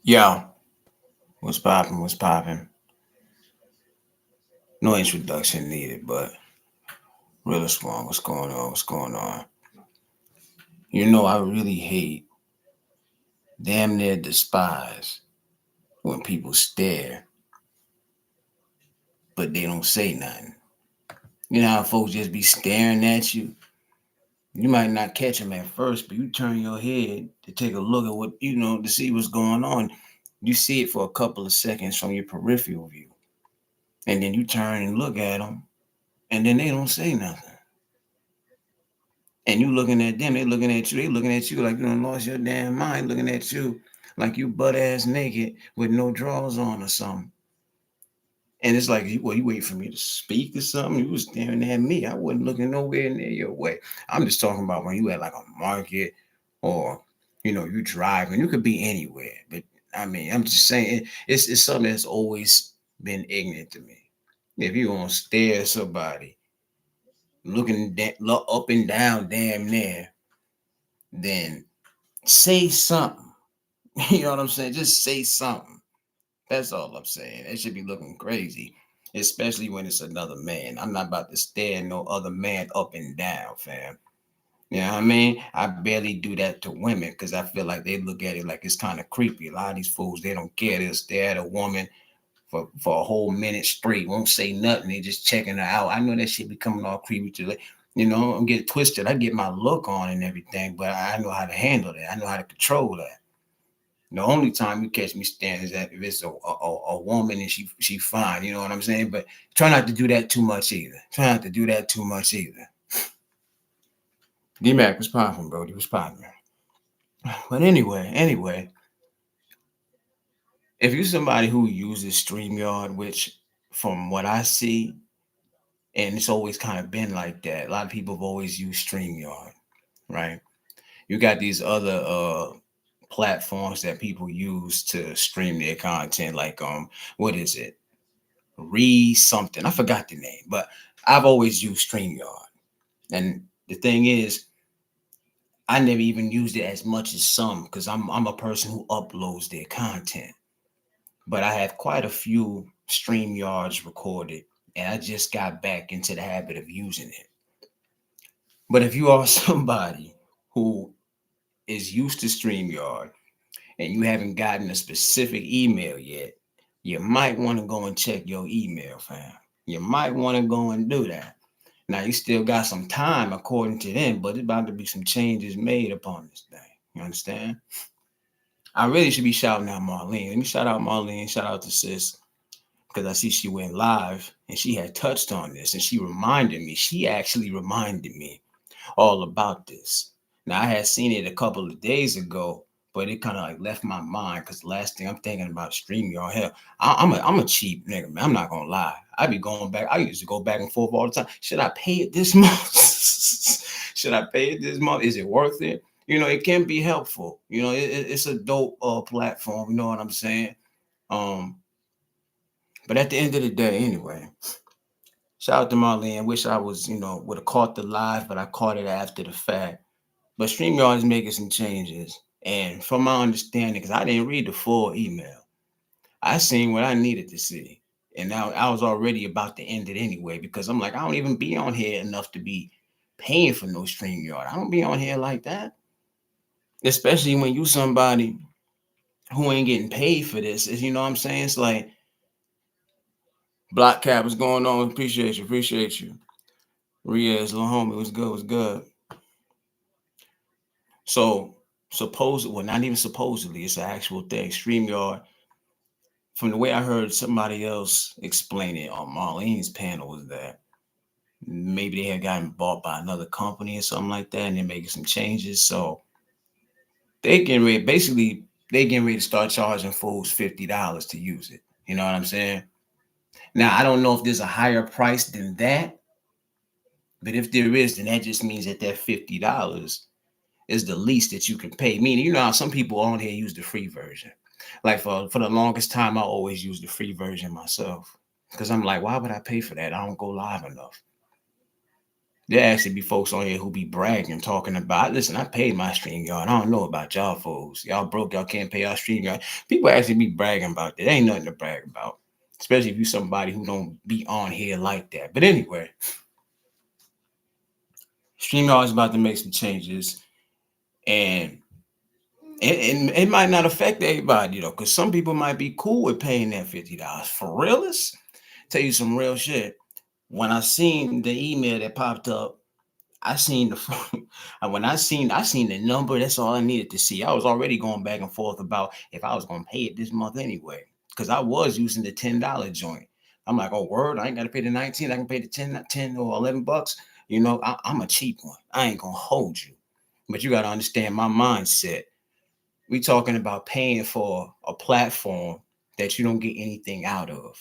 Yo, what's poppin'? What's poppin'? No introduction needed, but real small. What's going on? What's going on? I really hate, damn near despise when people stare, but they don't say nothing. You know how folks just be staring at you? You might not catch them at first, but you turn your head to take a look at to see what's going on. You see it for a couple of seconds from your peripheral view. And then you turn and look at them, and then they don't say nothing. And you looking at them, they looking at you, they looking at you like you done lost your damn mind, looking at you like you butt ass naked with no drawers on or something. And it's like, you wait for me to speak or something? You was staring at me. I wasn't looking nowhere near your way. I'm just talking about when you at like a market or, you driving. You could be anywhere. But I mean, I'm just saying it's something that's always been ignorant to me. If you gonna stare at somebody looking up and down damn near, then say something. You know what I'm saying? Just say something. That's all I'm saying. It should be looking crazy, especially when it's another man. I'm not about to stare no other man up and down, fam. You know what I mean? I barely do that to women because I feel like they look at it like it's kind of creepy. A lot of these fools, they don't care. They'll stare at a woman for a whole minute straight, won't say nothing. They just checking her out. I know that shit be coming all creepy to like, I'm getting twisted. I get my look on and everything, but I know how to handle that. I know how to control that. The only time you catch me standing is that if it's a woman and she fine, you know what I'm saying? But try not to do that too much either. Try not to do that too much either. D-Mac was popping, bro. He was popping. But anyway, if you're somebody who uses StreamYard, which from what I see, and it's always kind of been like that, a lot of people have always used StreamYard, right? You got these other platforms that people use to stream their content, like what is it? Re something. I forgot the name, but I've always used StreamYard. And the thing is, I never even used it as much as some because I'm a person who uploads their content. But I have quite a few StreamYards recorded, and I just got back into the habit of using it. But if you are somebody who is used to StreamYard and you haven't gotten a specific email yet, you might want to go and check your email, fam. You might want to go and do that. Now you still got some time according to them, but it's about to be some changes made upon this thing. You understand? I really should be shouting out Marlene. Let me shout out Marlene. Shout out to sis because I see she went live and she had touched on this and she reminded me. She actually reminded me all about this. Now I had seen it a couple of days ago, but it kind of like left my mind because the last thing I'm thinking about StreamYard. Hell, I'm a cheap nigga, man. I'm not gonna lie. I be going back. I used to go back and forth all the time. Should I pay it this month? Should I pay it this month? Is it worth it? It can be helpful. It's a dope platform. You know what I'm saying? Um, but at the end of the day, anyway, shout out to Marlene. Wish I was, would have caught the live, but I caught it after the fact. But StreamYard is making some changes. And from my understanding, because I didn't read the full email, I seen what I needed to see. And now I was already about to end it anyway, because I'm like, I don't even be on here enough to be paying for no StreamYard. I don't be on here like that. Especially when you somebody who ain't getting paid for this. You know what I'm saying? It's like Block Cap, what's going on? Appreciate you, appreciate you. Riaz, little homie, was good, was good. So well, not even supposedly, it's an actual thing. StreamYard, from the way I heard somebody else explain it on Marlene's panel, was that maybe they had gotten bought by another company or something like that, and they're making some changes. So they getting ready to start charging fools $50 to use it. You know what I'm saying? Now I don't know if there's a higher price than that, but if there is, then that just means that $50 is the least that you can pay. Meaning, how some people on here use the free version. Like for the longest time, I always use the free version myself because I'm like, why would I pay for that? I don't go live enough. There actually be folks on here who be bragging, talking about, listen, I paid my StreamYard. I don't know about y'all folks. Y'all broke, y'all can't pay y'all StreamYard. People actually be bragging about that. Ain't nothing to brag about. Especially if you somebody who don't be on here like that. But anyway, StreamYard is about to make some changes. And it might not affect everybody though, because some people might be cool with paying that $50. For realists, tell you some real shit. When I seen the email that popped up, I seen the phone. And when I seen the number, that's all I needed to see. I was already going back and forth about if I was gonna pay it this month anyway. Because I was using the $10 joint. I'm like, oh word, I ain't gotta pay the 19, I can pay the 10 or $11. I'm a cheap one. I ain't gonna hold you. But you gotta understand my mindset. We talking about paying for a platform that you don't get anything out of.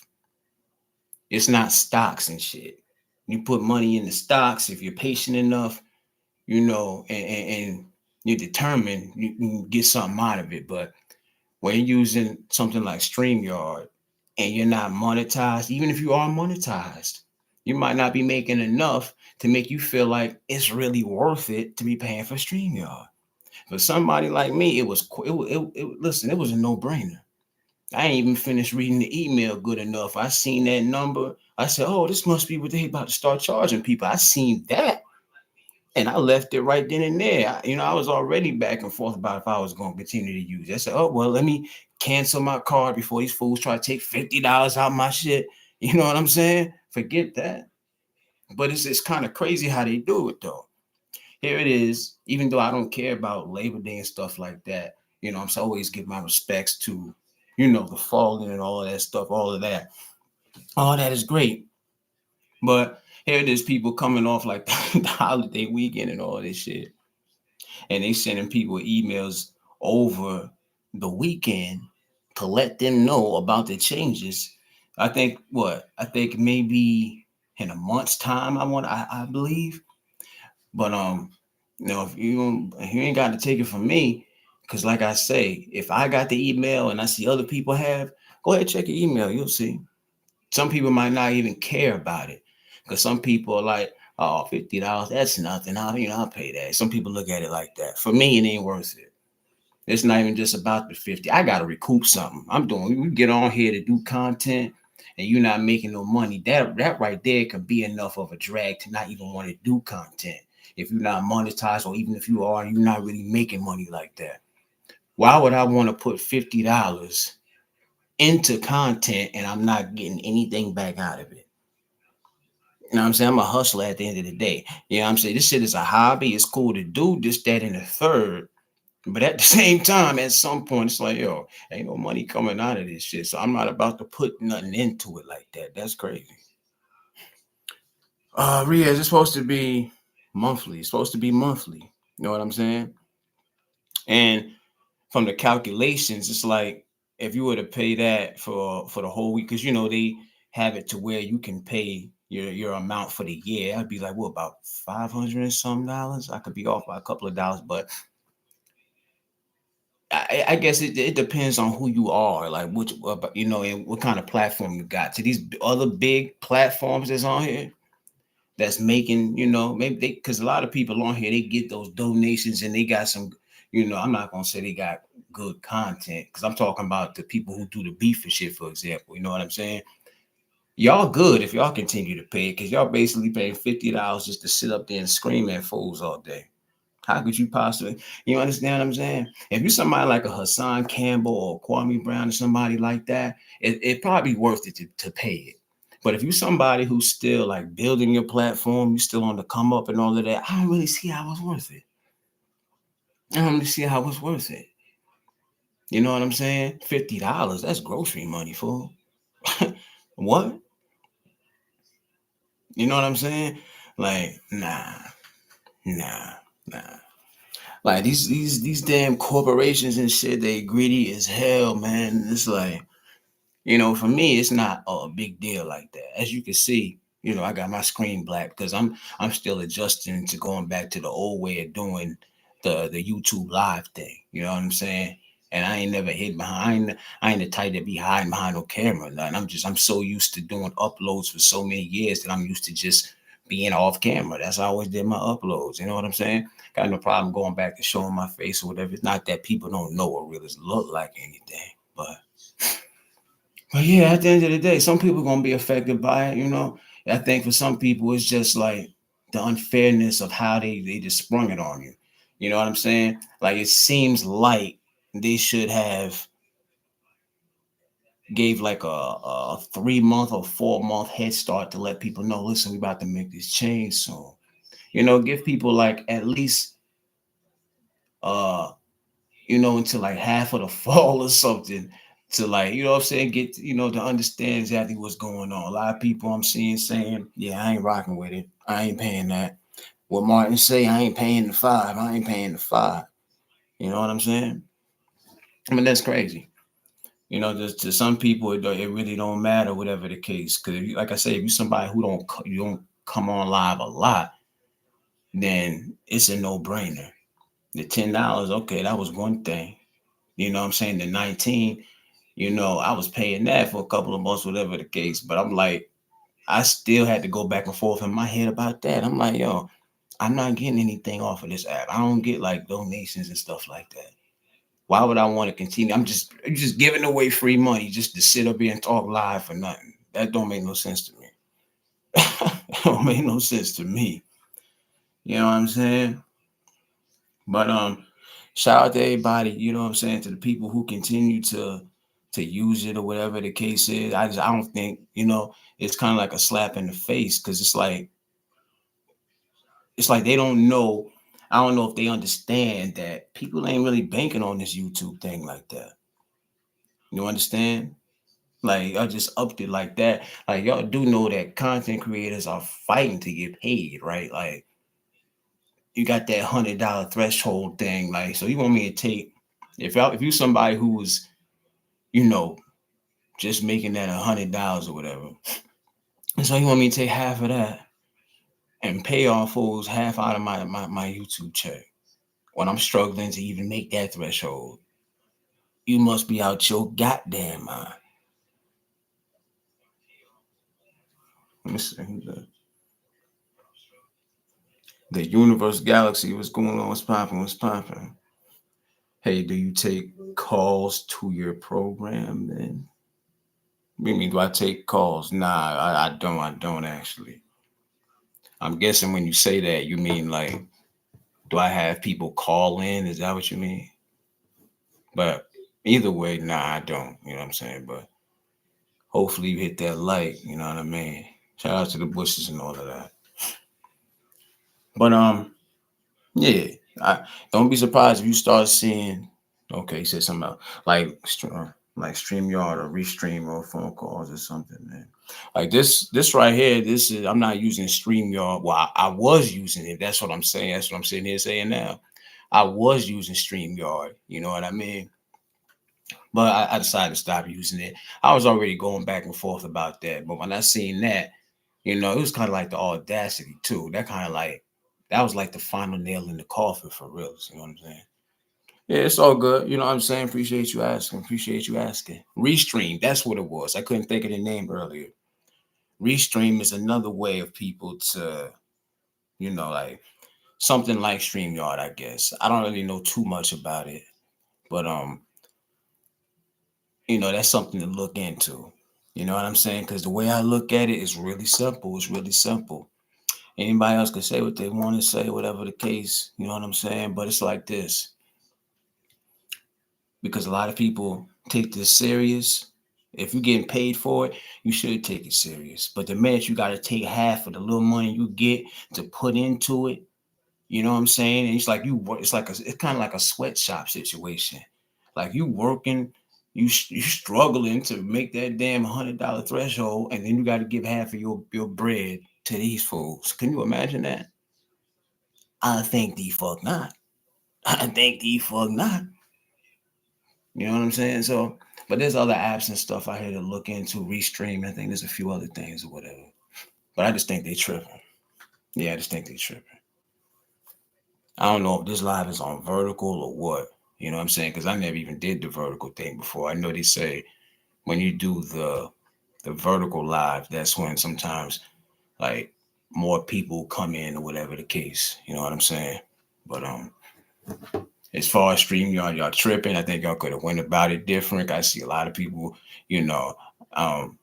It's not stocks and shit. You put money in the stocks if you're patient enough, and you're determined, you can get something out of it. But when you're using something like StreamYard and you're not monetized, even if you are monetized, you might not be making enough to make you feel like it's really worth it to be paying for StreamYard. For somebody like me, listen, it was a no-brainer. I ain't even finished reading the email good enough. I seen that number. I said, oh, this must be what they about to start charging people. I seen that. And I left it right then and there. I was already back and forth about if I was going to continue to use it. I said, oh, well, let me cancel my card before these fools try to take $50 out my shit. You know what I'm saying? Forget that. But it's kind of crazy how they do it, though. Here it is. Even though I don't care about Labor Day and stuff like that, I'm always give my respects to, the fallen and all of that stuff, all of that. All that is great. But here it is, people coming off like the holiday weekend and all this shit. And they sending people emails over the weekend to let them know about the changes. I think maybe in a month's time, I believe. But if you ain't got to take it from me, because like I say, if I got the email and I see other people have, go ahead, check your email. You'll see. Some people might not even care about it, because some people are like, oh, $50, that's nothing. I'll pay that. Some people look at it like that. For me, it ain't worth it. It's not even just about the 50. I gotta recoup something. We get on here to do content and you're not making no money. That right there could be enough of a drag to not even want to do content. If you're not monetized, or even if you are, you're not really making money like that. Why would I want to put $50 into content and I'm not getting anything back out of it? You know what I'm saying? I'm a hustler at the end of the day. You know what I'm saying? This shit is a hobby. It's cool to do this, that, and the third. But at the same time, at some point, it's like, yo, ain't no money coming out of this shit. So I'm not about to put nothing into it like that. That's crazy. Riaz, it's supposed to be monthly. It's supposed to be monthly. You know what I'm saying? And from the calculations, it's like if you were to pay that for the whole week, because they have it to where you can pay your amount for the year. I'd be like, what, about 500 and some dollars? I could be off by a couple of dollars, but I guess it depends on who you are, like which, and what kind of platform you got. To these other big platforms that's on here, that's making, maybe because a lot of people on here, they get those donations and they got some, I'm not gonna say they got good content, because I'm talking about the people who do the beef and shit, for example. You know what I'm saying? Y'all good if y'all continue to pay it, because y'all basically paying $50 just to sit up there and scream at fools all day. How could you possibly, understand what I'm saying? If you're somebody like a Hassan Campbell or Kwame Brown or somebody like that, it probably worth it to pay it. But if you're somebody who's still like building your platform, you're still on the come up and all of that, I don't really see how it's worth it. I don't really see how it's worth it. You know what I'm saying? $50, that's grocery money, fool. What? You know what I'm saying? Like, nah, nah, nah. Like these damn corporations and shit, they greedy as hell, man. It's like, for me, it's not a big deal like that. As you can see, I got my screen black because I'm still adjusting to going back to the old way of doing the YouTube live thing. You know what I'm saying? And I ain't never hid behind. I ain't the type to be hiding behind no camera. Nothing. I'm so used to doing uploads for so many years that I'm used to just being off camera. That's how I always did my uploads. You know what I'm saying? Got no problem going back to showing my face or whatever. It's not that people don't know what realers look like or anything, but yeah, at the end of the day, some people gonna be affected by it. I think for some people it's just like the unfairness of how they just sprung it on you. You know what I'm saying? Like it seems like they should have gave like a 3 month or 4 month head start to let people know, listen, we about to make this change soon. Give people like at least uh until like half of the fall or something to like, what I'm saying, get to understand exactly what's going on. A lot of people I'm seeing saying, yeah, I ain't rocking with it. I ain't paying that. What Martin say, I ain't paying the five. I ain't paying the five. You know what I'm saying? I mean, that's crazy. Just to some people, it really don't matter, whatever the case. Because, like I say, if you're somebody who you don't come on live a lot, then it's a no brainer. The $10, okay, that was one thing. You know what I'm saying? The 19, I was paying that for a couple of months, whatever the case. But I'm like, I still had to go back and forth in my head about that. I'm like, yo, I'm not getting anything off of this app. I don't get like donations and stuff like that. Why would I want to continue? I'm just giving away free money just to sit up here and talk live for nothing. That don't make no sense to me. It don't make no sense to me. You know what I'm saying? But shout out to everybody, you know what I'm saying, to the people who continue to use it or whatever the case is. I don't think, it's kind of like a slap in the face because it's like they don't know. I don't know if they understand that people ain't really banking on this YouTube thing like that. You understand? Like I just upped it like that. Like y'all do know that content creators are fighting to get paid, right? Like you got that $100 threshold thing. Like, so you want me to take if you somebody who was, you know, just making that $100 or whatever. And so you want me to take half of that and pay off fools half out of my YouTube check when I'm struggling to even make that threshold. You must be out your goddamn mind. Let me see. The universe galaxy, what's going on? What's popping? What's popping? Hey, do you take calls to your program then? What do you mean, do I take calls? Nah, I don't. I don't actually. I'm guessing when you say that, you mean like, do I have people call in? Is that what you mean? But either way, nah, I don't. You know what I'm saying? But hopefully you hit that like, you know what I mean? Shout out to the bushes and all of that. But yeah, I don't be surprised if you start seeing. Okay, you said something about like StreamYard or Restream or phone calls or something, man. Like this right here. This is I'm not using StreamYard. Well, I was using it. That's what I'm saying. That's what I'm sitting here saying now. I was using StreamYard. You know what I mean? But I decided to stop using it. I was already going back and forth about that. But when I seen that, it was kind of like the audacity too. That was like the final nail in the coffin for real. You know what I'm saying? Yeah, it's all good. You know what I'm saying? Appreciate you asking. Appreciate you asking. Restream, that's what it was. I couldn't think of the name earlier. Restream is another way of people to, like something like StreamYard, I guess. I don't really know too much about it, but that's something to look into. You know what I'm saying? Because the way I look at it is really simple. It's really simple. Anybody else can say what they want to say, whatever the case. You know what I'm saying? But it's like this, because a lot of people take this serious. If you're getting paid for it, you should take it serious. But the minute you got to take half of the little money you get to put into it, you know what I'm saying? And it's like you work. It's kind of like a sweatshop situation. Like you working, you struggling to make that damn $100 threshold, and then you got to give half of your bread to these fools. Can you imagine that? I think the fuck not. I think the fuck not. You know what I'm saying? So, but there's other apps and stuff I had to look into, Restream. I think there's a few other things or whatever. But I just think they tripping. Yeah, I just think they tripping. I don't know if this live is on vertical or what. You know what I'm saying? Because I never even did the vertical thing before. I know they say when you do the vertical live, that's when sometimes like more people come in or whatever the case. You know what I'm saying? But as far as StreamYard, y'all tripping. I think y'all could have went about it different. I see a lot of people, you know, um,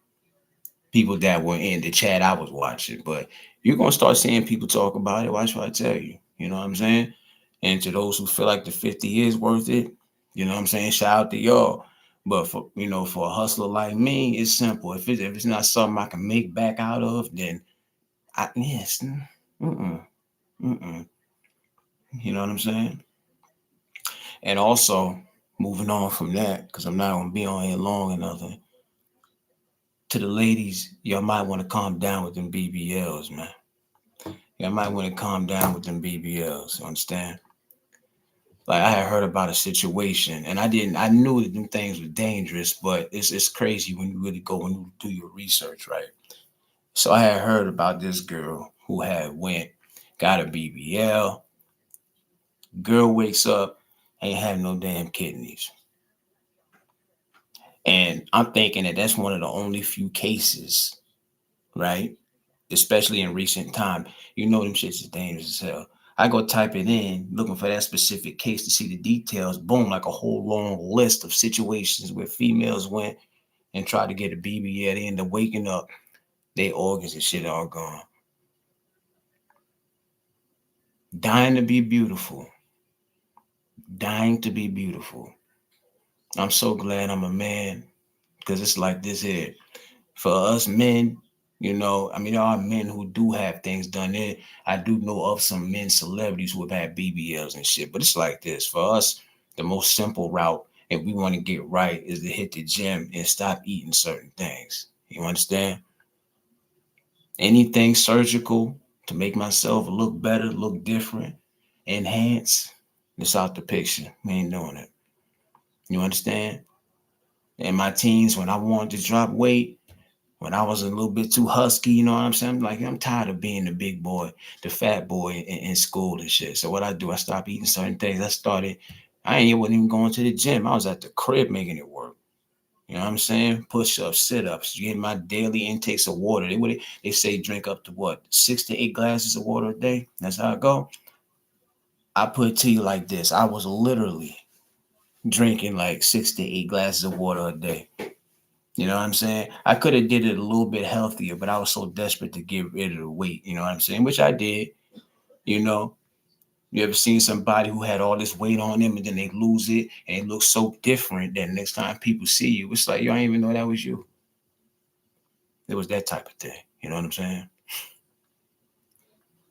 people that were in the chat I was watching. But you're gonna start seeing people talk about it. Watch what I tell you. You know what I'm saying? And to those who feel like the 50 is worth it, you know what I'm saying? Shout out to y'all. But for for a hustler like me, it's simple. If it's not something I can make back out of, then yes, mm-mm, mm-mm. You know what I'm saying? And also, moving on from that, because I'm not gonna be on here long or nothing. To the ladies, y'all might want to calm down with them BBLs, man. Y'all might want to calm down with them BBLs. You understand? Like I had heard about a situation, and I knew that them things were dangerous, but it's crazy when you really go and you do your research, right? So I had heard about this girl who had went, got a BBL. Girl wakes up, ain't have no damn kidneys. And I'm thinking that that's one of the only few cases, right? Especially in recent time. You know them shits is dangerous as hell. I go type it in, looking for that specific case to see the details. Boom, like a whole long list of situations where females went and tried to get a BBL. They end up waking up, their organs and shit all gone. Dying to be beautiful. Dying to be beautiful. I'm so glad I'm a man because it's like this here. For us men, I mean, there are men who do have things done. I do know of some men celebrities who have had BBLs and shit, but it's like this. For us, the most simple route, if we want to get right, is to hit the gym and stop eating certain things. You understand? Anything surgical to make myself look better, look different, enhance, it's out the picture. We ain't doing it. You understand? In my teens, when I wanted to drop weight, when I was a little bit too husky, you know what I'm saying? I'm like, I'm tired of being the big boy, the fat boy in school and shit. So what I do, I stopped eating certain things. Wasn't even going to the gym. I was at the crib making it work. You know what I'm saying? Push ups, sit ups, getting my daily intakes of water. They say drink up to what, 6 to 8 glasses of water a day. That's how I go. I put it to you like this. I was literally drinking like 6 to 8 glasses of water a day. You know what I'm saying? I could have did it a little bit healthier, but I was so desperate to get rid of the weight. You know what I'm saying? Which I did. You know, you ever seen somebody who had all this weight on them and then they lose it and it looks so different that next time people see you, it's like, you don't even know that was you. It was that type of thing. You know what I'm saying?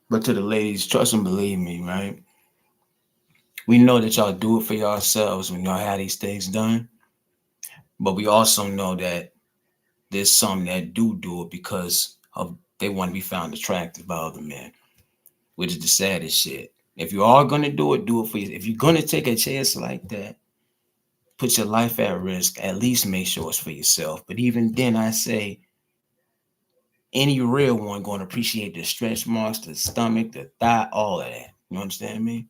But to the ladies, trust and believe me, right? We know that y'all do it for yourselves when y'all have these things done. But we also know that there's some that do it because of they want to be found attractive by other men, which is the saddest shit. If you are gonna do it for you. If you're gonna take a chance like that, put your life at risk. At least make sure it's for yourself. But even then, I say any real one going to appreciate the stretch marks, the stomach, the thigh, all of that. You understand me?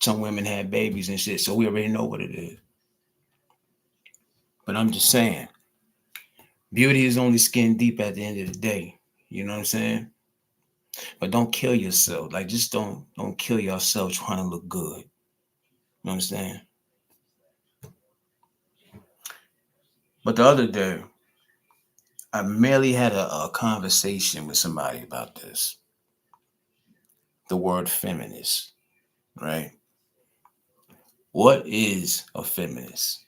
Some women have babies and shit, so we already know what it is. But I'm just saying, beauty is only skin deep at the end of the day. You know what I'm saying? But don't kill yourself. Like just don't kill yourself trying to look good. You understand? But the other day, I merely had a conversation with somebody about this. The word feminist, right? What is a feminist?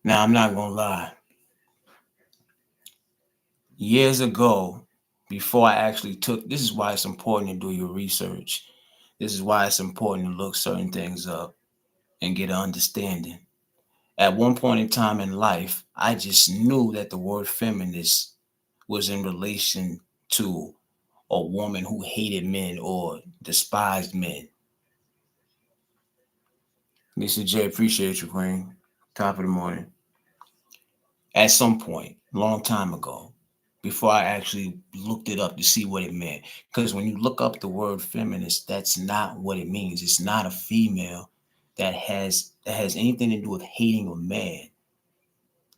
Now I'm not gonna lie. Years ago, before I actually this is why it's important to do your research. This is why it's important to look certain things up and get an understanding. At one point in time in life, I just knew that the word feminist was in relation to a woman who hated men or despised men. Lisa J, appreciate you, Queen. Top of the morning. At some point, long time ago, before I actually looked it up to see what it meant. Because when you look up the word feminist, that's not what it means. It's not a female that has anything to do with hating a man.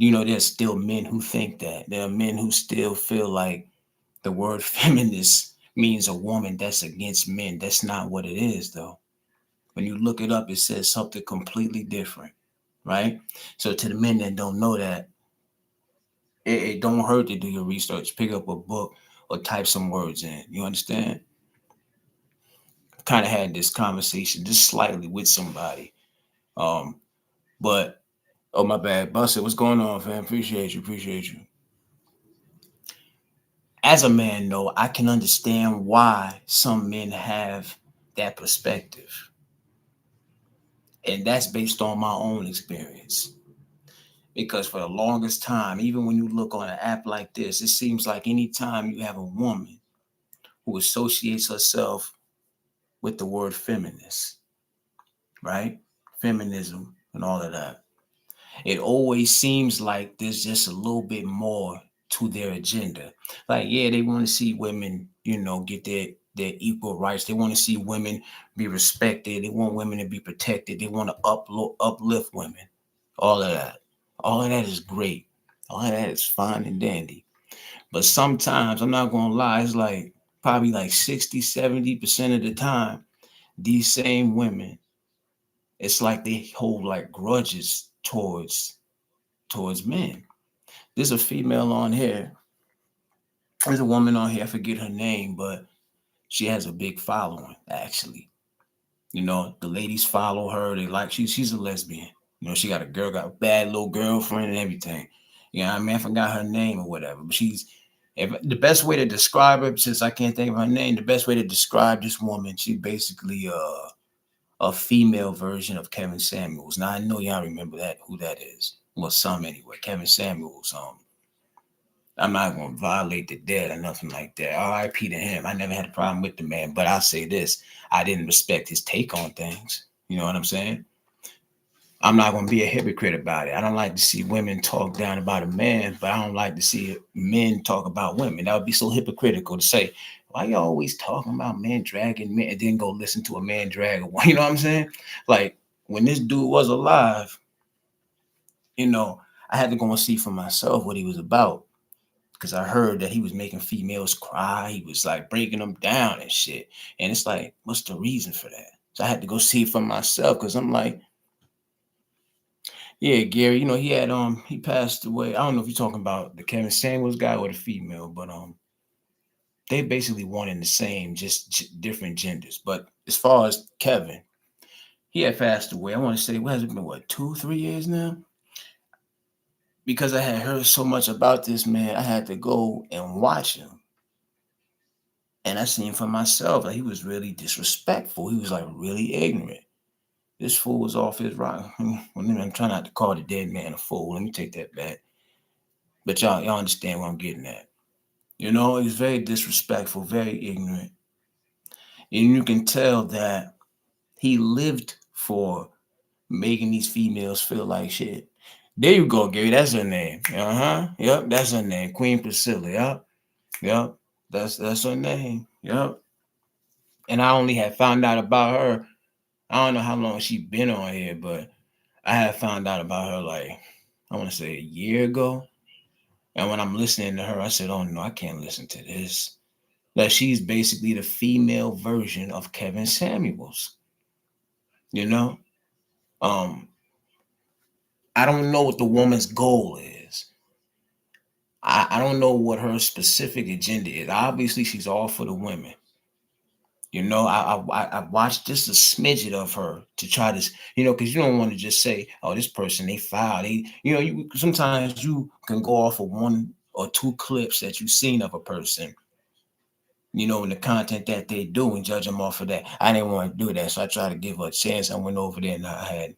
There's still men who think that. There are men who still feel like the word feminist means a woman that's against men. That's not what it is, though. When you look it up, it says something completely different, right? So to the men that don't know that, it don't hurt to do your research, pick up a book or type some words in. You understand? Kind of had this conversation just slightly with somebody. Um, but oh my bad, Buster, what's going on, fam? Appreciate you, appreciate you. As a man, though, I can understand why some men have that perspective, and that's based on my own experience. Because for the longest time, even when you look on an app like this, it seems like anytime you have a woman who associates herself with the word feminist, right? Feminism and all of that. It always seems like there's just a little bit more to their agenda. Like, yeah, they want to see women, get their equal rights. They want to see women be respected. They want women to be protected. They want to uplift women. All of that. All of that is great. All of that is fine and dandy. But sometimes, I'm not going to lie, it's like probably like 60, 70% of the time, these same women, it's like they hold like grudges towards men. There's a female on here. There's a woman on here. I forget her name, but she has a big following. Actually, the ladies follow her. They like she's a lesbian. She got got a bad little girlfriend and everything. I mean, I forgot her name or whatever. But the best way to describe her, since I can't think of her name, the best way to describe this woman, she's basically a female version of Kevin Samuels. Now I know y'all remember who that is. Well, some anyway. Kevin Samuels. I'm not gonna violate the dead or nothing like that. R.I.P. to him. I never had a problem with the man, but I'll say this: I didn't respect his take on things. You know what I'm saying? I'm not gonna be a hypocrite about it. I don't like to see women talk down about a man, but I don't like to see men talk about women. That would be so hypocritical to say, why you always talking about men dragging men and then go listen to a man drag a woman? You know what I'm saying? Like when this dude was alive, I had to go and see for myself what he was about. Because I heard that he was making females cry. He was like breaking them down and shit. And it's like, what's the reason for that? So I had to go see for myself because I'm like, yeah, Gary, he passed away. I don't know if you're talking about the Kevin Samuels guy or the female, but they basically one and the same, just different genders. But as far as Kevin, he had passed away. I want to say, what has it been, 2-3 years now? Because I had heard so much about this man, I had to go and watch him. And I seen for myself that he was really disrespectful. He was like really ignorant. This fool was off his rock. I'm trying not to call the dead man a fool. Let me take that back. But y'all understand what I'm getting at. He's very disrespectful, very ignorant. And you can tell that he lived for making these females feel like shit. There you go, Gary. That's her name. Yep, that's her name. Queen Priscilla. Yep. That's her name. Yep. And I only had found out about her. I don't know how long she been on here, but I had found out about her like I want to say a year ago. And when I'm listening to her, I said, "Oh no, I can't listen to this." That she's basically the female version of Kevin Samuels. You know, um, I don't know what the woman's goal is. I don't know what her specific agenda is. Obviously, she's all for the women. I watched just a smidget of her to try to, because you don't want to just say, "Oh, this person they foul." Sometimes you can go off of one or two clips that you've seen of a person, and the content that they do and judge them off of that. I didn't want to do that, so I tried to give her a chance. I went over there and I had,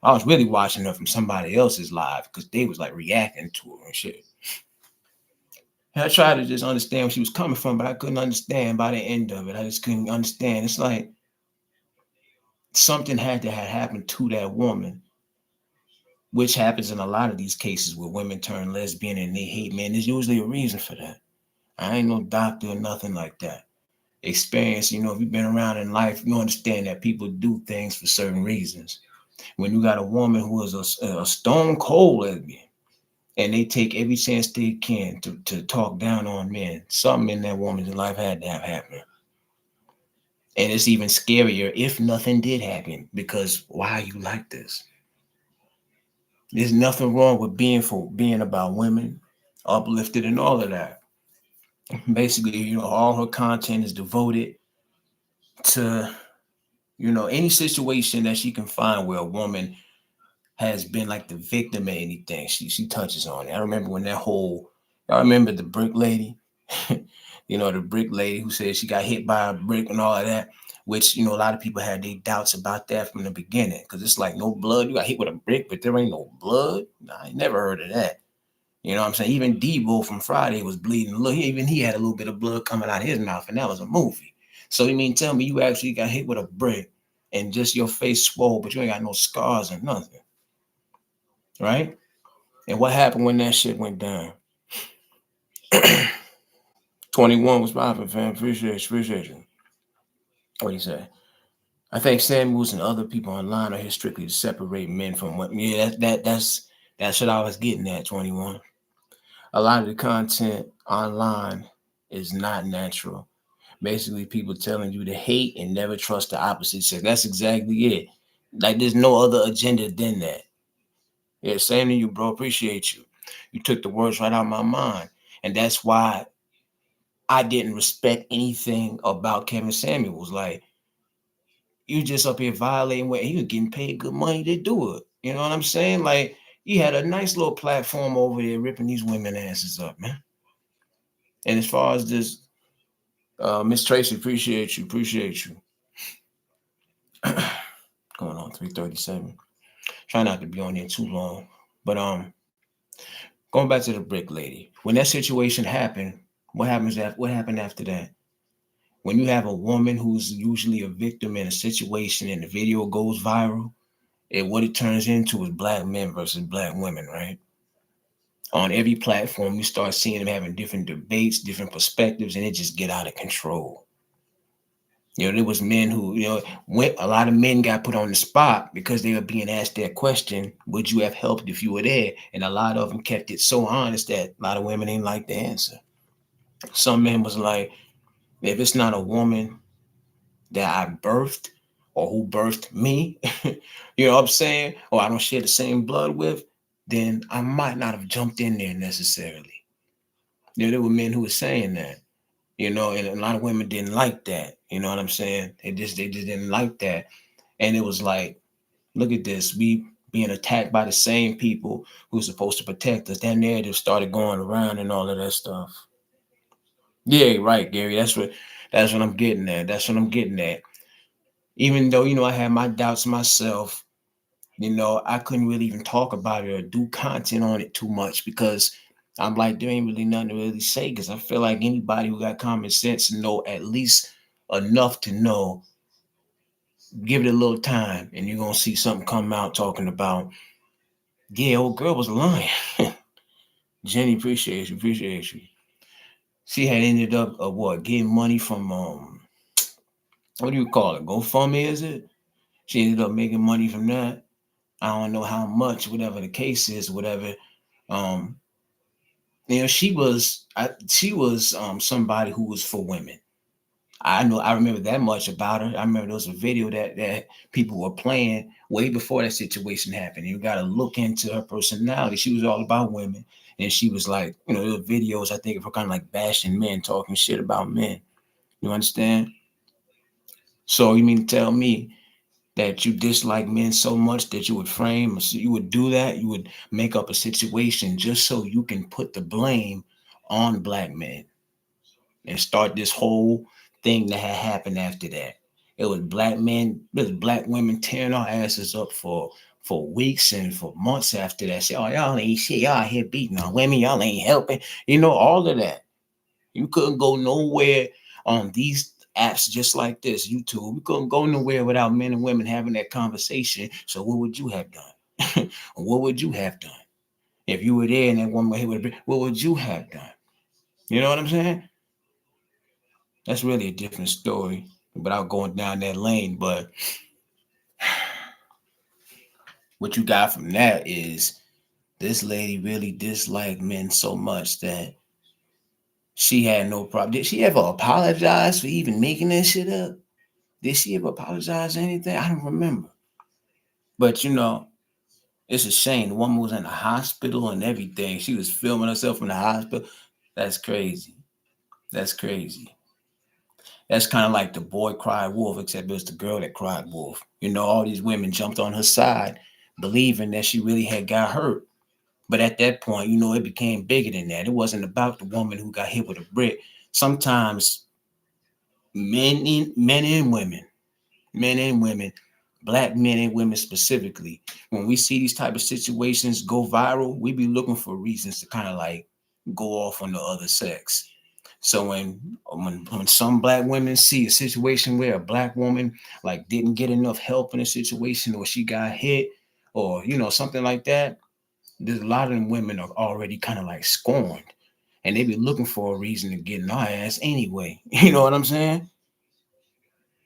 I was really watching her from somebody else's live because they was like reacting to her and shit. And I tried to just understand where she was coming from, but I couldn't understand by the end of it. I just couldn't understand. It's like something had to have happened to that woman, which happens in a lot of these cases where women turn lesbian and they hate men. There's usually a reason for that. I ain't no doctor or nothing like that. Experience, if you've been around in life, you understand that people do things for certain reasons. When you got a woman who is a stone cold lesbian, and they take every chance they can to talk down on men. Something in that woman's life had to have happened. And it's even scarier if nothing did happen, because why are you like this? There's nothing wrong with being about women, uplifted and all of that. Basically, all her content is devoted to, any situation that she can find where a woman has been like the victim of anything. She touches on it. I remember when that whole, y'all remember the brick lady? The brick lady who said she got hit by a brick and all of that, which, a lot of people had their doubts about that from the beginning, because it's like no blood. You got hit with a brick, but there ain't no blood. Nah, I never heard of that. You know what I'm saying? Even Debo from Friday was bleeding. Look, even he had a little bit of blood coming out of his mouth, and that was a movie. So you mean tell me you actually got hit with a brick and just your face swole, but you ain't got no scars or nothing, right? And what happened when that shit went down? 21 was popping, fam. Appreciate you. What do you say? I think Samuels and other people online are here strictly to separate men from women. Yeah, that's what I was getting at. 21. A lot of the content online is not natural. Basically, people telling you to hate and never trust the opposite sex. That's exactly it. Like there's no other agenda than that. Yeah, same to you, bro. Appreciate you. You took the words right out of my mind, and that's why I didn't respect anything about Kevin Samuels. Like, you just up here violating what he was getting paid good money to do it. You know what I'm saying? Like, he had a nice little platform over there ripping these women asses up, man. And as far as this, Miss Tracy, appreciate you. Going on 3:37. Try not to be on there too long. But going back to the brick lady. When that situation happened, what happened after that? When you have a woman who's usually a victim in a situation and the video goes viral, what it turns into is black men versus black women, right? On every platform, you start seeing them having different debates, different perspectives, and it just get out of control. There was men who, a lot of men got put on the spot because they were being asked that question, would you have helped if you were there? And a lot of them kept it so honest that a lot of women ain't like the answer. Some men was like, if it's not a woman that I birthed or who birthed me, you know what I'm saying? Or I don't share the same blood with, then I might not have jumped in there necessarily. There were men who were saying that, and a lot of women didn't like that. You know what I'm saying? They just didn't like that. And it was like, look at this. We being attacked by the same people who's supposed to protect us. That narrative started going around and all of that stuff. Yeah, right, Gary. That's what I'm getting at. That's what I'm getting at. Even though, I had my doubts myself, I couldn't really even talk about it or do content on it too much because I'm like, there ain't really nothing to really say, because I feel like anybody who got common sense know at least enough to know, give it a little time and you're going to see something come out talking about, yeah, old girl was lying. Jenny, appreciate you. She had ended up, getting money from, what do you call it? GoFundMe, is it? She ended up making money from that. I don't know how much, whatever the case is, whatever. Um, she was somebody who was for women. I remember that much about her. I remember there was a video that people were playing way before that situation happened. You got to look into her personality. She was all about women, and she was like, the videos, I think, of her kind of like bashing men, talking shit about men. You understand? So you mean to tell me that you dislike men so much that you would do that, you would make up a situation just so you can put the blame on black men and start this whole thing that had happened after that? It was black men, it was black women tearing our asses up for weeks and for months after that. Say, oh, y'all ain't shit, y'all here beating on women, y'all ain't helping, all of that. You couldn't go nowhere on these apps just like this, YouTube. We couldn't go nowhere without men and women having that conversation. So what would you have done? What would you have done? If you were there and that woman would have been, what would you have done? You know what I'm saying? That's really a different story without going down that lane. But what you got from that is This lady really disliked men so much that she had no problem. Did she ever apologize for even making that shit up? Did she ever apologize or anything? I don't remember. But it's a shame. The woman was in the hospital and everything. She was filming herself in the hospital. That's crazy. That's crazy. That's kind of like the boy cried wolf, except it was the girl that cried wolf. All these women jumped on her side, believing that she really had got hurt. But at that point, it became bigger than that. It wasn't about the woman who got hit with a brick. Sometimes men and women, black men and women specifically, when we see these type of situations go viral, we be looking for reasons to kind of like go off on the other sex. So when some black women see a situation where a black woman like didn't get enough help in a situation, or she got hit, or something like that, there's a lot of them women are already kind of like scorned, and they be looking for a reason to get in our ass anyway. You know what I'm saying?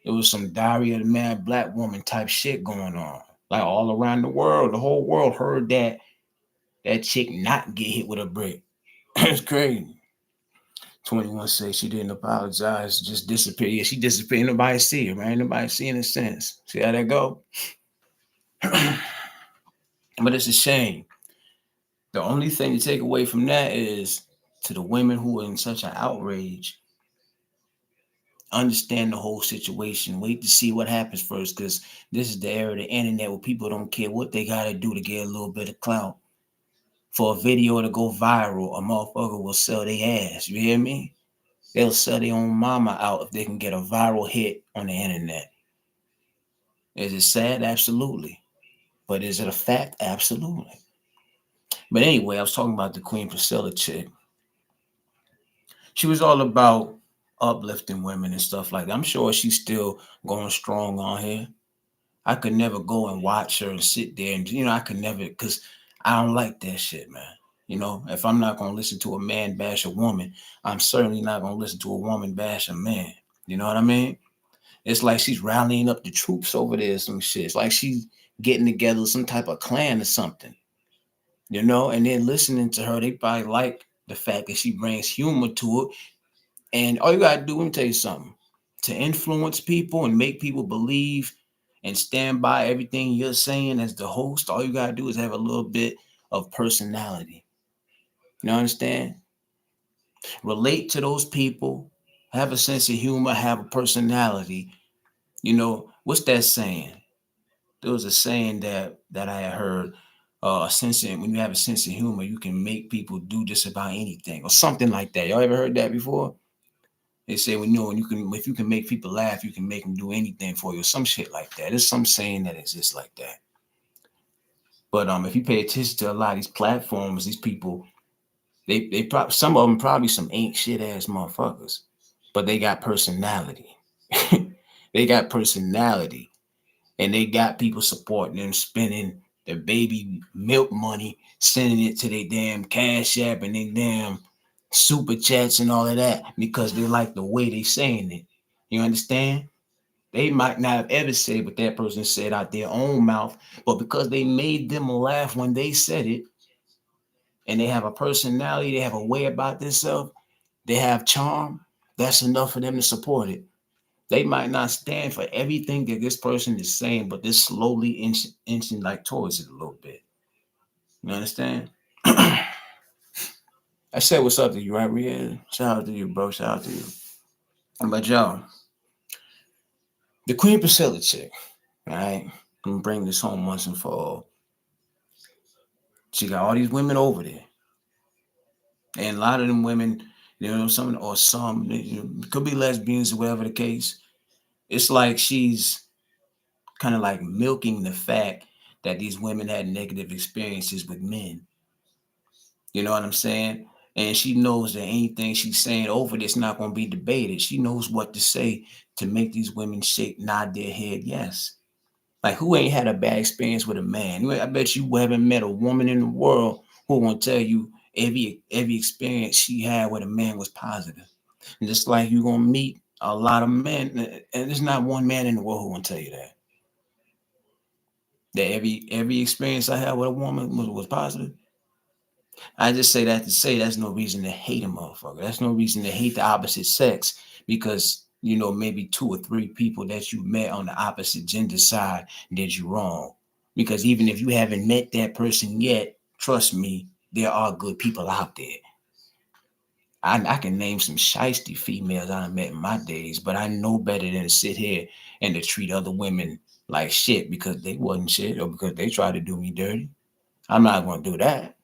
It was some Diary of the Mad Black Woman type shit going on. Like all around the world, the whole world heard that chick not get hit with a brick. It's crazy. 21 says she didn't apologize, just disappeared. Yeah, she disappeared. Nobody see her, man. Nobody seeing the sense. See how that go? But it's a shame. The only thing to take away from that is, to the women who are in such an outrage, understand the whole situation. Wait to see what happens first, because this is the era of the internet where people don't care what they gotta do to get a little bit of clout. For a video to go viral, a motherfucker will sell their ass. You hear me? They'll sell their own mama out if they can get a viral hit on the internet. Is it sad? Absolutely. But is it a fact? Absolutely. But anyway, I was talking about the Queen Priscilla chick. She was all about uplifting women and stuff like that. I'm sure she's still going strong on here. I could never go and watch her and sit there and I could never, because I don't like that shit, man. If I'm not gonna listen to a man bash a woman, I'm certainly not gonna listen to a woman bash a man. You know what I mean? It's like she's rallying up the troops over there, some shit. It's like she's getting together some type of clan or something. And then listening to her, they probably like the fact that she brings humor to it. And all you gotta do, let me tell you something, to influence people and make people believe and stand by everything you're saying as the host, all you gotta do is have a little bit of personality. You understand? Relate to those people, have a sense of humor, have a personality. What's that saying? There was a saying that I had heard. A sense of, when you have a sense of humor, you can make people do just about anything, or something like that. Y'all ever heard that before? They say when you can, if you can make people laugh, you can make them do anything for you, or some shit like that. There's some saying that exists like that. But if you pay attention to a lot of these platforms, these people, they probably, some of them probably some ain't shit ass motherfuckers, but they got personality. They got personality, and they got people supporting them, spending their baby milk money, sending it to their damn Cash App and their damn super chats and all of that, because they like the way they saying it. You understand? They might not have ever said what that person said out their own mouth, but because they made them laugh when they said it, and they have a personality, they have a way about themselves, they have charm, that's enough for them to support it. They might not stand for everything that this person is saying, but they're slowly inching like towards it a little bit. You understand? I said what's up to you, right, Rhea? Shout out to you, bro. Shout out to you. But y'all, the Queen Priscilla chick, all right? I'm gonna bring this home once and for all. She got all these women over there, and a lot of them women, some could be lesbians or whatever the case. It's like she's kind of like milking the fact that these women had negative experiences with men. You know what I'm saying? And she knows that anything she's saying over this not going to be debated. She knows what to say to make these women nod their head yes. Like, who ain't had a bad experience with a man? I bet you haven't met a woman in the world who won't tell you every experience she had with a man was positive. And just like you're gonna meet a lot of men, and there's not one man in the world who won't tell you that. That every experience I had with a woman was positive. I just say that to say that's no reason to hate a motherfucker. That's no reason to hate the opposite sex because maybe two or three people that you met on the opposite gender side did you wrong. Because even if you haven't met that person yet, trust me, there are good people out there. I can name some shiesty females I met in my days, but I know better than to sit here and to treat other women like shit because they wasn't shit or because they tried to do me dirty. I'm not gonna do that.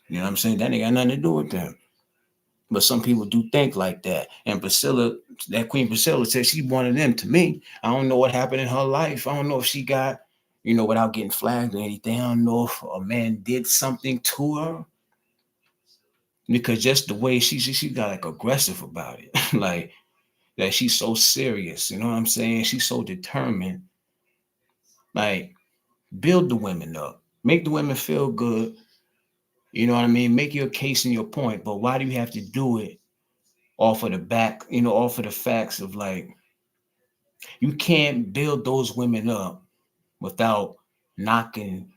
You know what I'm saying? That ain't got nothing to do with them. But some people do think like that. And Priscilla, that Queen Priscilla said she one of them to me. I don't know what happened in her life. I don't know if she got, without getting flagged or anything. I don't know if a man did something to her. Because just the way she got like aggressive about it. Like that she's so serious. You know what I'm saying? She's so determined. Like, build the women up. Make the women feel good. You know what I mean? Make your case and your point. But why do you have to do it off of the back, off of the facts of like you can't build those women up without knocking